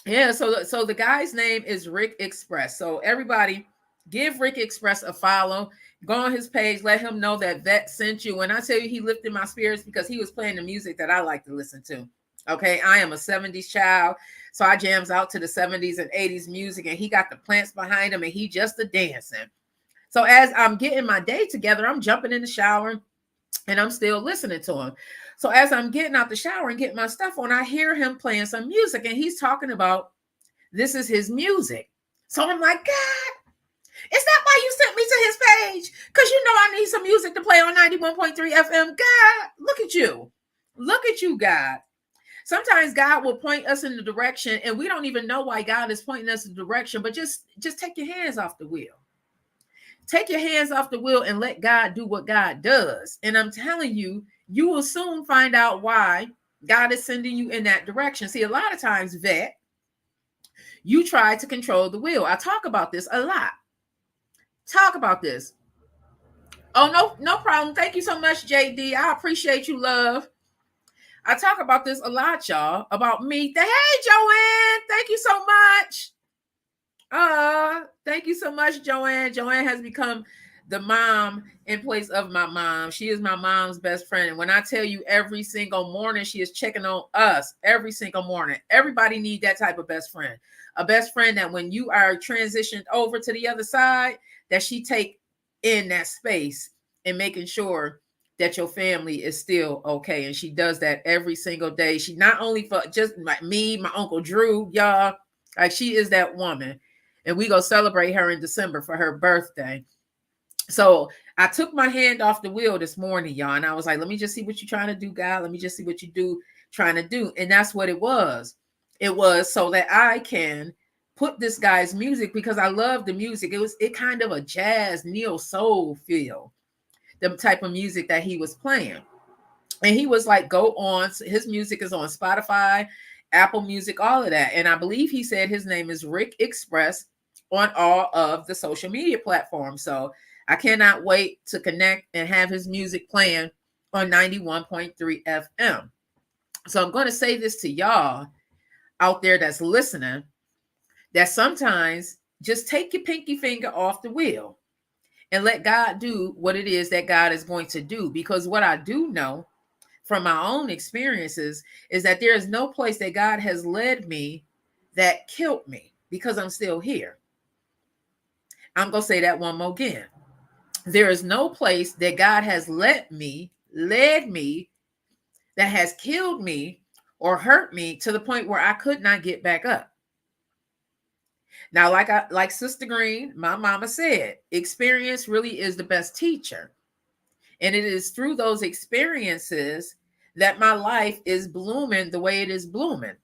Yeah, so the guy's name is Rick Express. So everybody give Rick Express a follow. Go on his page, let him know that Vette sent you. And I tell you, he lifted my spirits because he was playing the music that I like to listen to. Okay, I am a 70s child. So I jams out to the 70s and 80s music, and he got the plants behind him and he just a dancing. So as I'm getting my day together, I'm jumping in the shower and I'm still listening to him. So as I'm getting out the shower and getting my stuff on, I hear him playing some music and he's talking about this is his music. So I'm like, God, is that why you sent me to his page? Because you know I need some music to play on 91.3 FM. God, look at you. Look at you, God. Sometimes God will point us in the direction and we don't even know why God is pointing us in the direction, but just take your hands off the wheel. Take your hands off the wheel and let God do what God does. And I'm telling you, you will soon find out why God is sending you in that direction. See, a lot of times, Vette, you try to control the wheel. I talk about this a lot. Talk about this. Oh, no problem. Thank you so much, JD. I appreciate you, love. I talk about this a lot, y'all, about me. Hey, Joanne, thank you so much. Thank you so much, Joanne. Joanne has become the mom in place of my mom. She is my mom's best friend. And when I tell you every single morning, she is checking on us every single morning. Everybody needs that type of best friend. A best friend that when you are transitioned over to the other side, that she take in that space and making sure that your family is still okay. And she does that every single day. She not only for just like me, my Uncle Drew, y'all, like she is that woman. And we go celebrate her in December for her birthday. So I took my hand off the wheel this morning, y'all. And I was like, let me just see what you're trying to do, God. Let me just see what you do trying to do. And that's what it was. It was so that I can put this guy's music, because I love the music. It kind of a jazz neo soul feel, the type of music that he was playing. And he was like, go on. His music is on Spotify, Apple Music, all of that. And I believe he said his name is Rick Express on all of the social media platforms. So I cannot wait to connect and have his music playing on 91.3 FM. So I'm going to say this to y'all out there that's listening, that sometimes just take your pinky finger off the wheel and let God do what it is that God is going to do. Because what I do know from my own experiences is that there is no place that God has led me that killed me, because I'm still here. I'm going to say that one more again. There is no place that God has led me that has killed me or hurt me to the point where I could not get back up. Now, like Sister Green, my mama said, experience really is the best teacher. And it is through those experiences that my life is blooming the way it is blooming.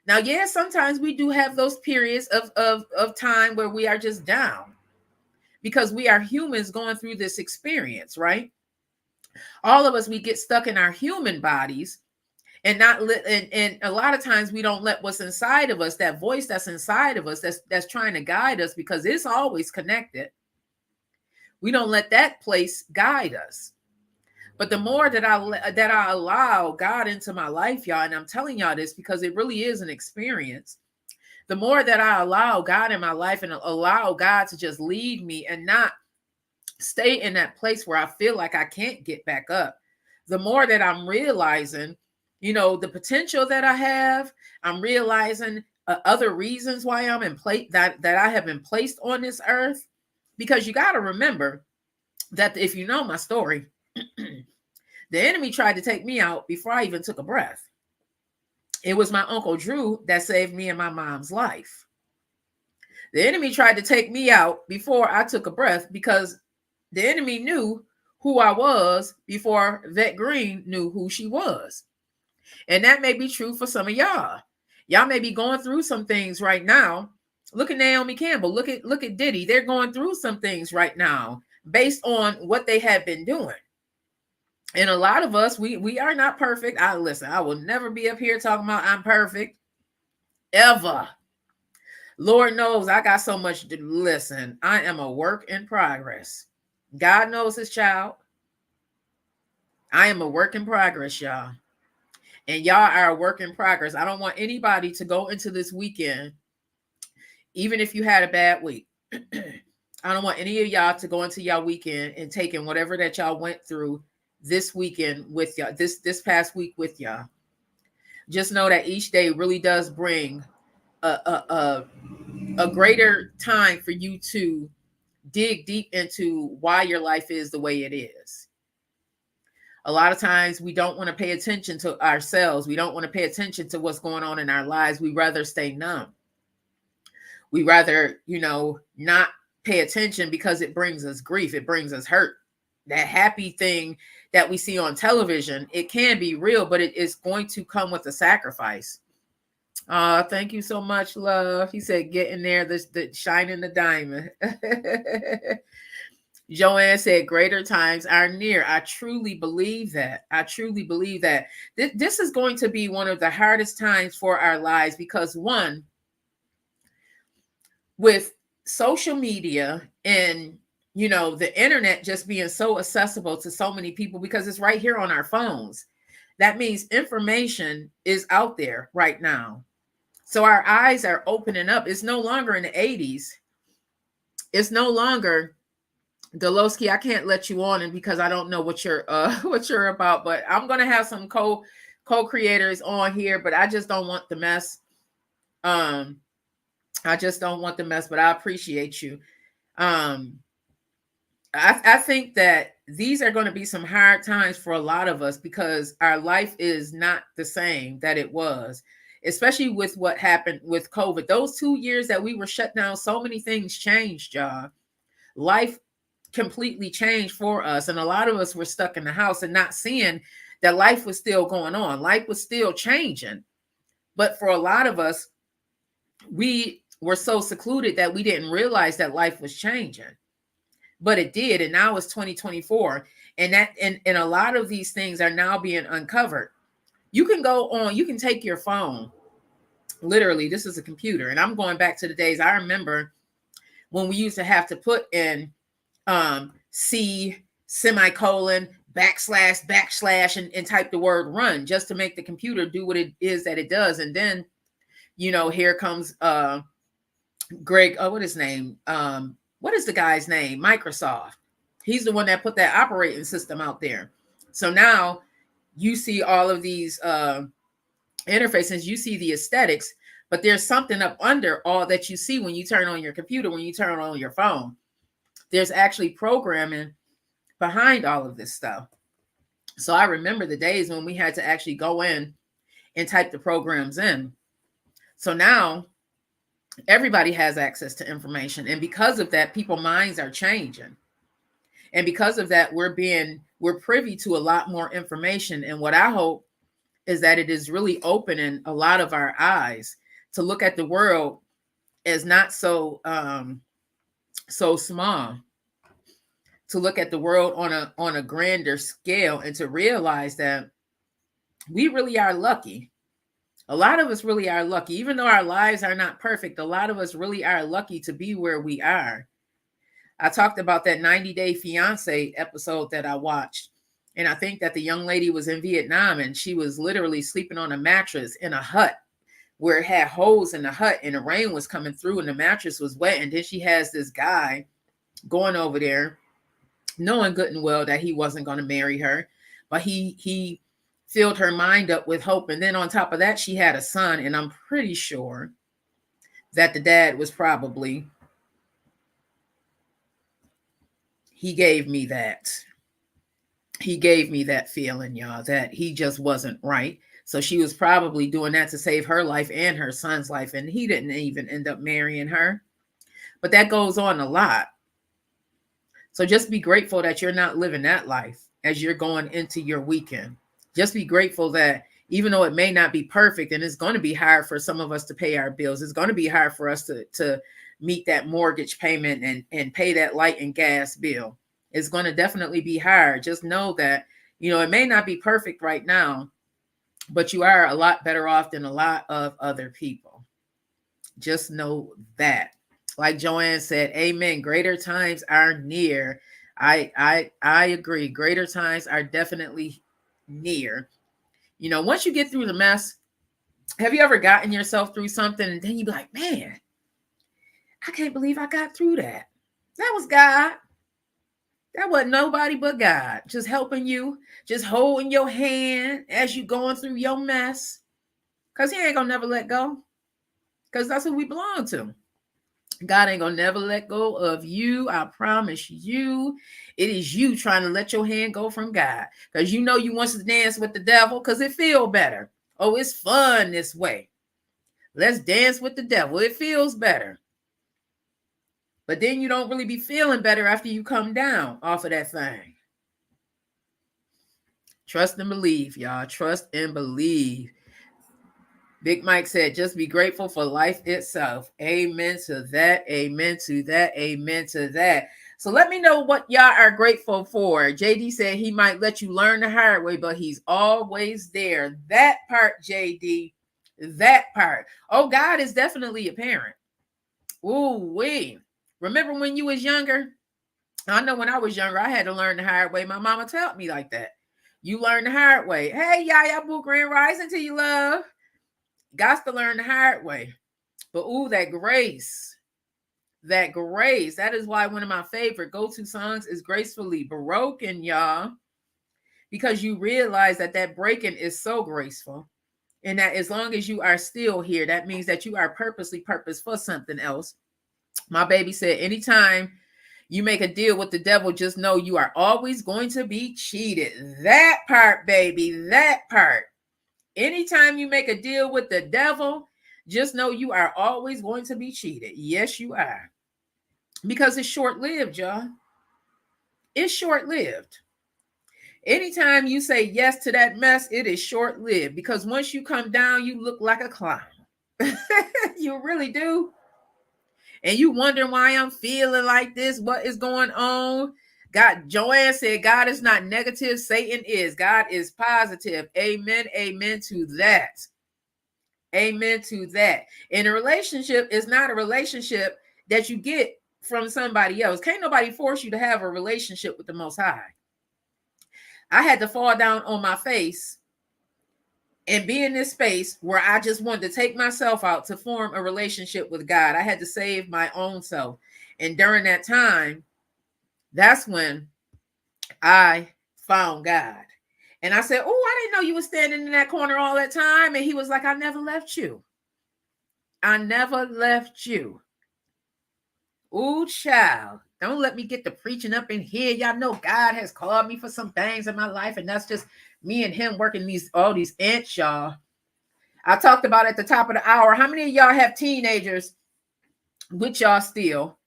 Now, yeah, sometimes we do have those periods of time where we are just down, because we are humans going through this experience, right? All of us, we get stuck in our human bodies and and a lot of times we don't let what's inside of us, that voice that's inside of us, that's trying to guide us, because it's always connected. We don't let that place guide us. But the more that I allow God into my life, y'all, and I'm telling y'all this because it really is an experience. The more that I allow God in my life and allow God to just lead me and not stay in that place where I feel like I can't get back up, the more that I'm realizing, the potential that I have. I'm realizing other reasons why I'm in place, that I have been placed on this earth. Because you got to remember that if you know my story, the enemy tried to take me out before I even took a breath. It was my Uncle Drew that saved me and my mom's life. The enemy tried to take me out before I took a breath, because the enemy knew who I was before Vette Green knew who she was. And that may be true for some of y'all. Y'all may be going through some things right now. Look at Naomi Campbell. Look at Diddy. They're going through some things right now based on what they have been doing. And a lot of us, we are not perfect. I will never be up here talking about I'm perfect. Ever. Lord knows I got so much to listen. I am a work in progress. God knows his child. I am a work in progress, y'all. And y'all are a work in progress. I don't want anybody to go into this weekend, even if you had a bad week. I don't want any of y'all to go into y'all weekend and taking whatever that y'all went through this weekend with y'all, this past week with y'all. Just know that each day really does bring a greater time for you to dig deep into why your life is the way it is. A lot of times we don't want to pay attention to ourselves. We don't want to pay attention to what's going on in our lives. We rather stay numb. We rather, not pay attention because it brings us grief. It brings us hurt. That happy thing that we see on television, it can be real, but it is going to come with a sacrifice. Thank you so much, love. He said, get in there, the shining the diamond. Joanne said, greater times are near. I truly believe that. This is going to be one of the hardest times for our lives because, one, with social media and, the internet just being so accessible to so many people because it's right here on our phones. That means information is out there right now. So our eyes are opening up. It's no longer in the 80s. It's no longer, Deloski, I can't let you on, and because I don't know what you're about, but I'm gonna have some co-creators on here, but I just don't want the mess. I just don't want the mess, but I appreciate you. I think that these are going to be some hard times for a lot of us because our life is not the same that it was, especially with what happened with COVID. Those 2 years that we were shut down, so many things changed, y'all. Life completely changed for us. And a lot of us were stuck in the house and not seeing that life was still going on. Life was still changing. But for a lot of us, we were so secluded that we didn't realize that life was changing. But it did. And now it's 2024. And a lot of these things are now being uncovered. You can go on, you can take your phone. Literally, this is a computer. And I'm going back to the days I remember when we used to have to put in C semicolon backslash and type the word run just to make the computer do what it is that it does. And then, here comes Greg, what is his name? What is the guy's name? Microsoft. He's the one that put that operating system out there. So now you see all of these interfaces, you see the aesthetics, but there's something up under all that you see when you turn on your computer, when you turn on your phone. There's actually programming behind all of this stuff. So I remember the days when we had to actually go in and type the programs in. So now everybody has access to information. And because of that, people's minds are changing. And because of that, we're privy to a lot more information. And what I hope is that it is really opening a lot of our eyes to look at the world as not so small, to look at the world on a grander scale, and to realize that we really are lucky. A lot of us really are lucky. Even though our lives are not perfect, a lot of us really are lucky to be where we are. I talked about that 90 Day Fiance episode that I watched. And I think that the young lady was in Vietnam and she was literally sleeping on a mattress in a hut where it had holes in the hut and the rain was coming through and the mattress was wet. And then she has this guy going over there, knowing good and well that he wasn't going to marry her, but he filled her mind up with hope. And then on top of that, she had a son. And I'm pretty sure that the dad was probably, he gave me that feeling, y'all, that he just wasn't right. So she was probably doing that to save her life and her son's life. And he didn't even end up marrying her. But that goes on a lot. So just be grateful that you're not living that life as you're going into your weekend. Just be grateful that even though it may not be perfect, and it's going to be hard for some of us to pay our bills, it's going to be hard for us to meet that mortgage payment and pay that light and gas bill. It's going to definitely be hard. Just know that, it may not be perfect right now, but you are a lot better off than a lot of other people. Just know that. Like Joanne said, amen. Greater times are near. I agree. Greater times are definitely near. Once you get through the mess, have you ever gotten yourself through something and then you be like, man, I can't believe I got through that. That was God. That wasn't nobody but God. Just helping you, just holding your hand as you going through your mess. Because he ain't going to never let go. Because that's who we belong to. God ain't going to never let go of you. I promise you. It is you trying to let your hand go from God. Because you want to dance with the devil because it feels better. Oh, it's fun this way. Let's dance with the devil. It feels better. But then you don't really be feeling better after you come down off of that thing. Trust and believe, y'all. Trust and believe. Big Mike said, just be grateful for life itself. Amen to that. Amen to that. Amen to that. So let me know what y'all are grateful for. JD said he might let you learn the hard way, but he's always there. That part, JD. That part. Oh, God is definitely a parent. Ooh, wee. Remember when you was younger? I know when I was younger, I had to learn the hard way. My mama taught me like that. You learn the hard way. Hey, Yaya Boo, Grand Rising to you, love. Got to learn the hard way. But ooh, that grace. That grace. That is why one of my favorite go-to songs is Gracefully Broken, y'all. Because you realize that breaking is so graceful. And that as long as you are still here, that means that you are purposely purposed for something else. My baby said, anytime you make a deal with the devil, just know you are always going to be cheated. That part, baby, that part. Anytime you make a deal with the devil, just know you are always going to be cheated. Yes, you are. Because it's short-lived, y'all. It's short-lived. Anytime you say yes to that mess, it is short-lived, because once you come down, you look like a clown. You really do. And you wondering why I'm feeling like this, what is going on? God, Joanne said, God is not negative, Satan is. God is positive. Amen. Amen to that. Amen to that. And a relationship is not a relationship that you get from somebody else. Can't nobody force you to have a relationship with the Most High. I had to fall down on my face and be in this space where I just wanted to take myself out to form a relationship with God. I had to save my own self. And during that time, that's when I found God. And I said, oh, I didn't know you were standing in that corner all that time. And he was like, I never left you. I never left you. Ooh, child. Don't let me get the preaching up in here. Y'all know God has called me for some things in my life. And that's just me and him working all these ants, y'all. I talked about at the top of the hour. How many of y'all have teenagers with y'all still?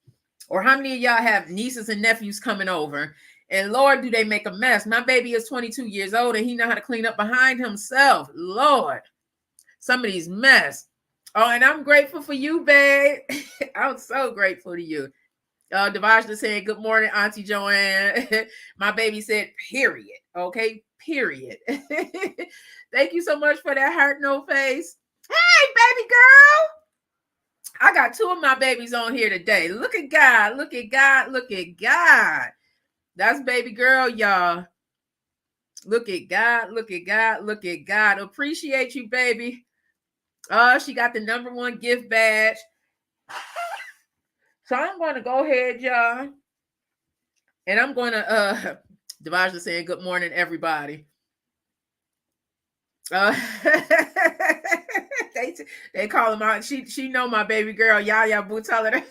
Or how many of y'all have nieces and nephews coming over? And Lord, do they make a mess? My baby is 22 years old and he know how to clean up behind himself. Lord, some of these mess. Oh, and I'm grateful for you, babe. I'm so grateful to you. Devajna saying, good morning, Auntie Joanne. My baby said, period. Okay, period. Thank you so much for that heart no face. Hey, baby girl. I got two of my babies on here today. Look at God. Look at God. Look at God. That's baby girl, y'all. Look at God. Look at God. Look at God. Appreciate you, baby. She got the #1 gift badge. So I'm going to go ahead, y'all. And I'm going to, Devajna saying, good morning, everybody. They call him out. She know my baby girl, Yaya Butala.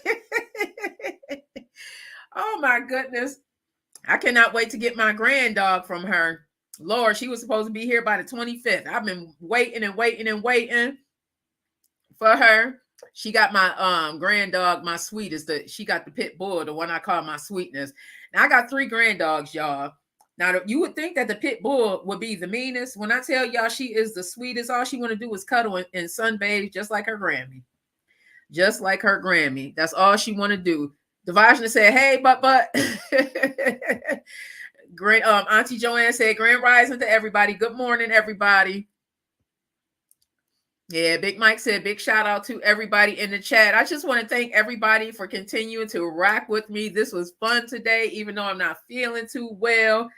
Oh, my goodness. I cannot wait to get my grand dog from her. Lord, she was supposed to be here by the 25th. I've been waiting and waiting and waiting for her. She got my grand dog, my sweetest. She got the pit bull, the one I call my sweetness. Now I got 3 grand dogs, y'all. Now you would think that the pit bull would be the meanest. When I tell y'all she is the sweetest, all she want to do is cuddle and sunbathe, just like her Grammy. Just like her Grammy. That's all she want to do. Devajna said, hey, but. Great. Auntie Joanne said, grand rising to everybody. Good morning, everybody. Yeah, Big Mike said, big shout out to everybody in the chat. I just want to thank everybody for continuing to rock with me. This was fun today, even though I'm not feeling too well.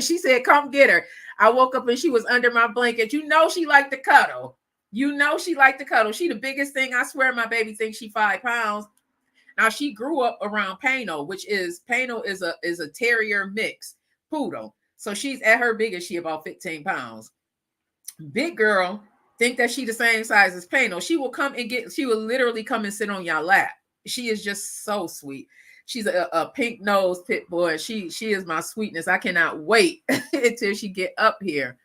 She said, come get her. I woke up and she was under my blanket. You know she liked to cuddle. You know she liked to cuddle. She the biggest thing. I swear my baby thinks she 5 pounds. Now she grew up around Pano, which is a terrier mix poodle. So she's at her biggest, she about 15 pounds. Big girl, think that she the same size as Pano. She will literally come and sit on your lap. She is just so sweet. She's a pink nose pit bull. And she is my sweetness. I cannot wait until she get up here.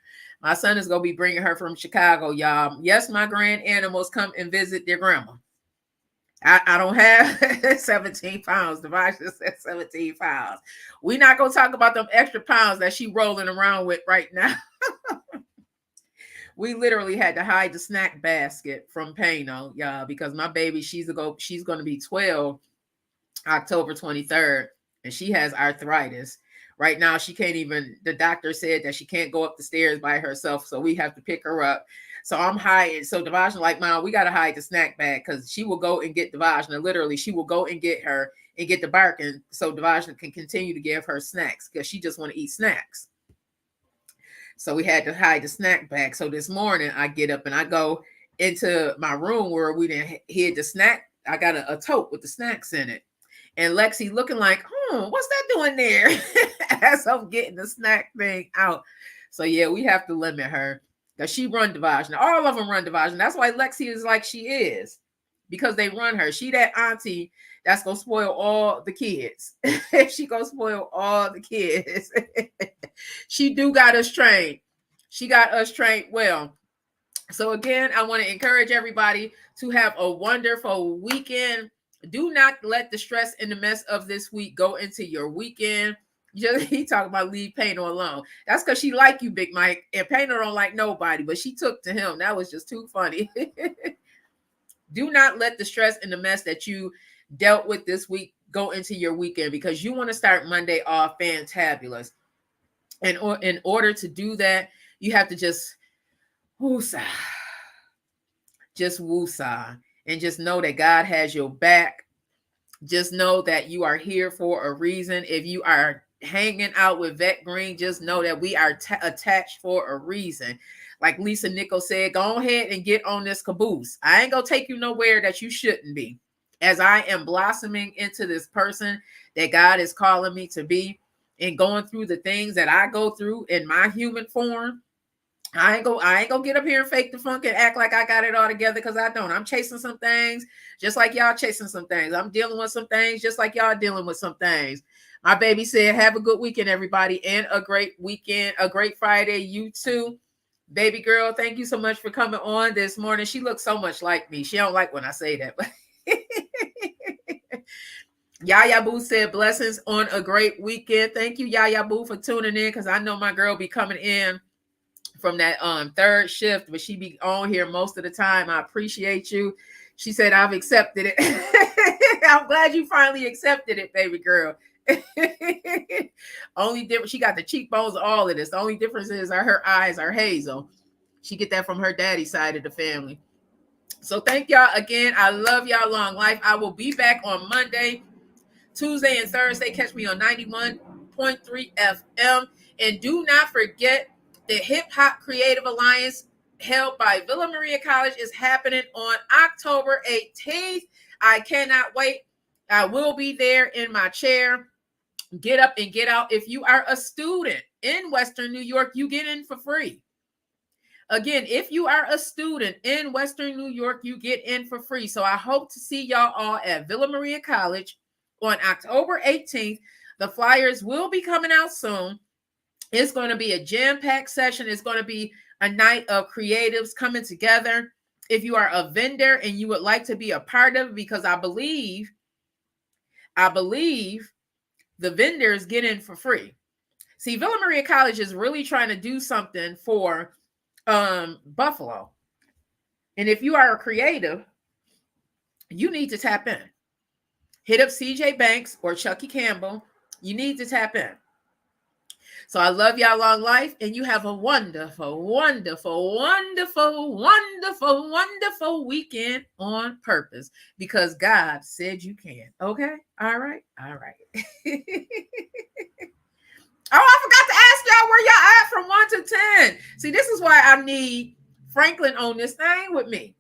My son is going to be bringing her from Chicago, y'all. Yes, my grand animals come and visit their grandma. I don't have 17 pounds. Devajna said 17 pounds. We're not going to talk about them extra pounds that she rolling around with right now. We literally had to hide the snack basket from Pano, y'all, because my baby, she's going to be 12 October 23rd, and she has arthritis. Right now, she can't even, the doctor said that she can't go up the stairs by herself, so we have to pick her up. So I'm hiding. So Devajna like, Mom, we got to hide the snack bag, because she will go and get Devajna. Literally, she will go and get her and get the barking so Devajna can continue to give her snacks, because she just want to eat snacks. So we had to hide the snack bag. So this morning I get up and I go into my room where we didn't hid the snack. I got a tote with the snacks in it. And Lexi looking like, what's that doing there? As I'm getting the snack thing out. So yeah, we have to limit her, because she run Devajna. All of them run Devajna. That's why Lexi is like she is, because they run her. She that auntie that's gonna spoil all the kids. She gonna spoil all the kids. She do got us trained. She got us trained well. So again, I want to encourage everybody to have a wonderful weekend. Do not let the stress and the mess of this week go into your weekend. Just he talking about leave Painter alone. That's because she like you, Big Mike, and Painter don't like nobody, but she took to him. That was just too funny. Do not let the stress and the mess that you dealt with this week go into your weekend, because you want to start Monday off fantabulous. And in order to do that, you have to just woosah, just woosah, and just know that God has your back. Just know that you are here for a reason. If you are hanging out with Vette Green, just know that we are attached for a reason. Like Lisa Nichols said, go ahead and get on this caboose. I ain't gonna take you nowhere that you shouldn't be. As I am blossoming into this person that God is calling me to be, and going through the things that I go through in my human form, I ain't gonna get up here and fake the funk and act like I got it all together, because I don't. I'm chasing some things just like y'all chasing some things. I'm dealing with some things just like y'all dealing with some things. My baby said, have a good weekend, everybody, and a great weekend, a great Friday. You too. Baby girl, thank you so much for coming on this morning. She looks so much like me. She don't like when I say that, but Yaya Boo said blessings on a great weekend. Thank you, Yaya Boo, for tuning in, because I know my girl be coming in from that third shift, but she be on here most of the time. I appreciate you. She said, I've accepted it. I'm glad you finally accepted it, baby girl. Only difference, she got the cheekbones of all of this. The only difference is her eyes are hazel. She get that from her daddy's side of the family. So thank y'all again. I love y'all. Long life. I will be back on Monday, Tuesday, and Thursday. Catch me on 91.3 FM. And do not forget, the Hip Hop Creative Alliance, held by Villa Maria College, is happening on October 18th. I cannot wait. I will be there in my chair. Get up and get out. If you are a student in Western New York, you get in for free. Again, if you are a student in Western New York, you get in for free. So I hope to see y'all all at Villa Maria College on October 18th. The flyers will be coming out soon. It's going to be a jam-packed session. It's going to be a night of creatives coming together. If you are a vendor and you would like to be a part of it, because I believe the vendors get in for free. See, Villa Maria College is really trying to do something for Buffalo. And if you are a creative, you need to tap in. Hit up CJ Banks or Chucky Campbell. You need to tap in. So I love y'all. Long life, and you have a wonderful, wonderful, wonderful, wonderful, wonderful weekend on purpose, because God said you can. Okay? All right? All right. Oh, I forgot to ask y'all where y'all at from 1 to 10. See, this is why I need Franklin on this thing with me.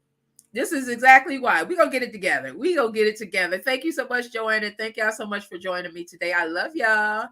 This is exactly why. We're going to get it together. We going to get it together. Thank you so much, Joanna. Thank y'all so much for joining me today. I love y'all.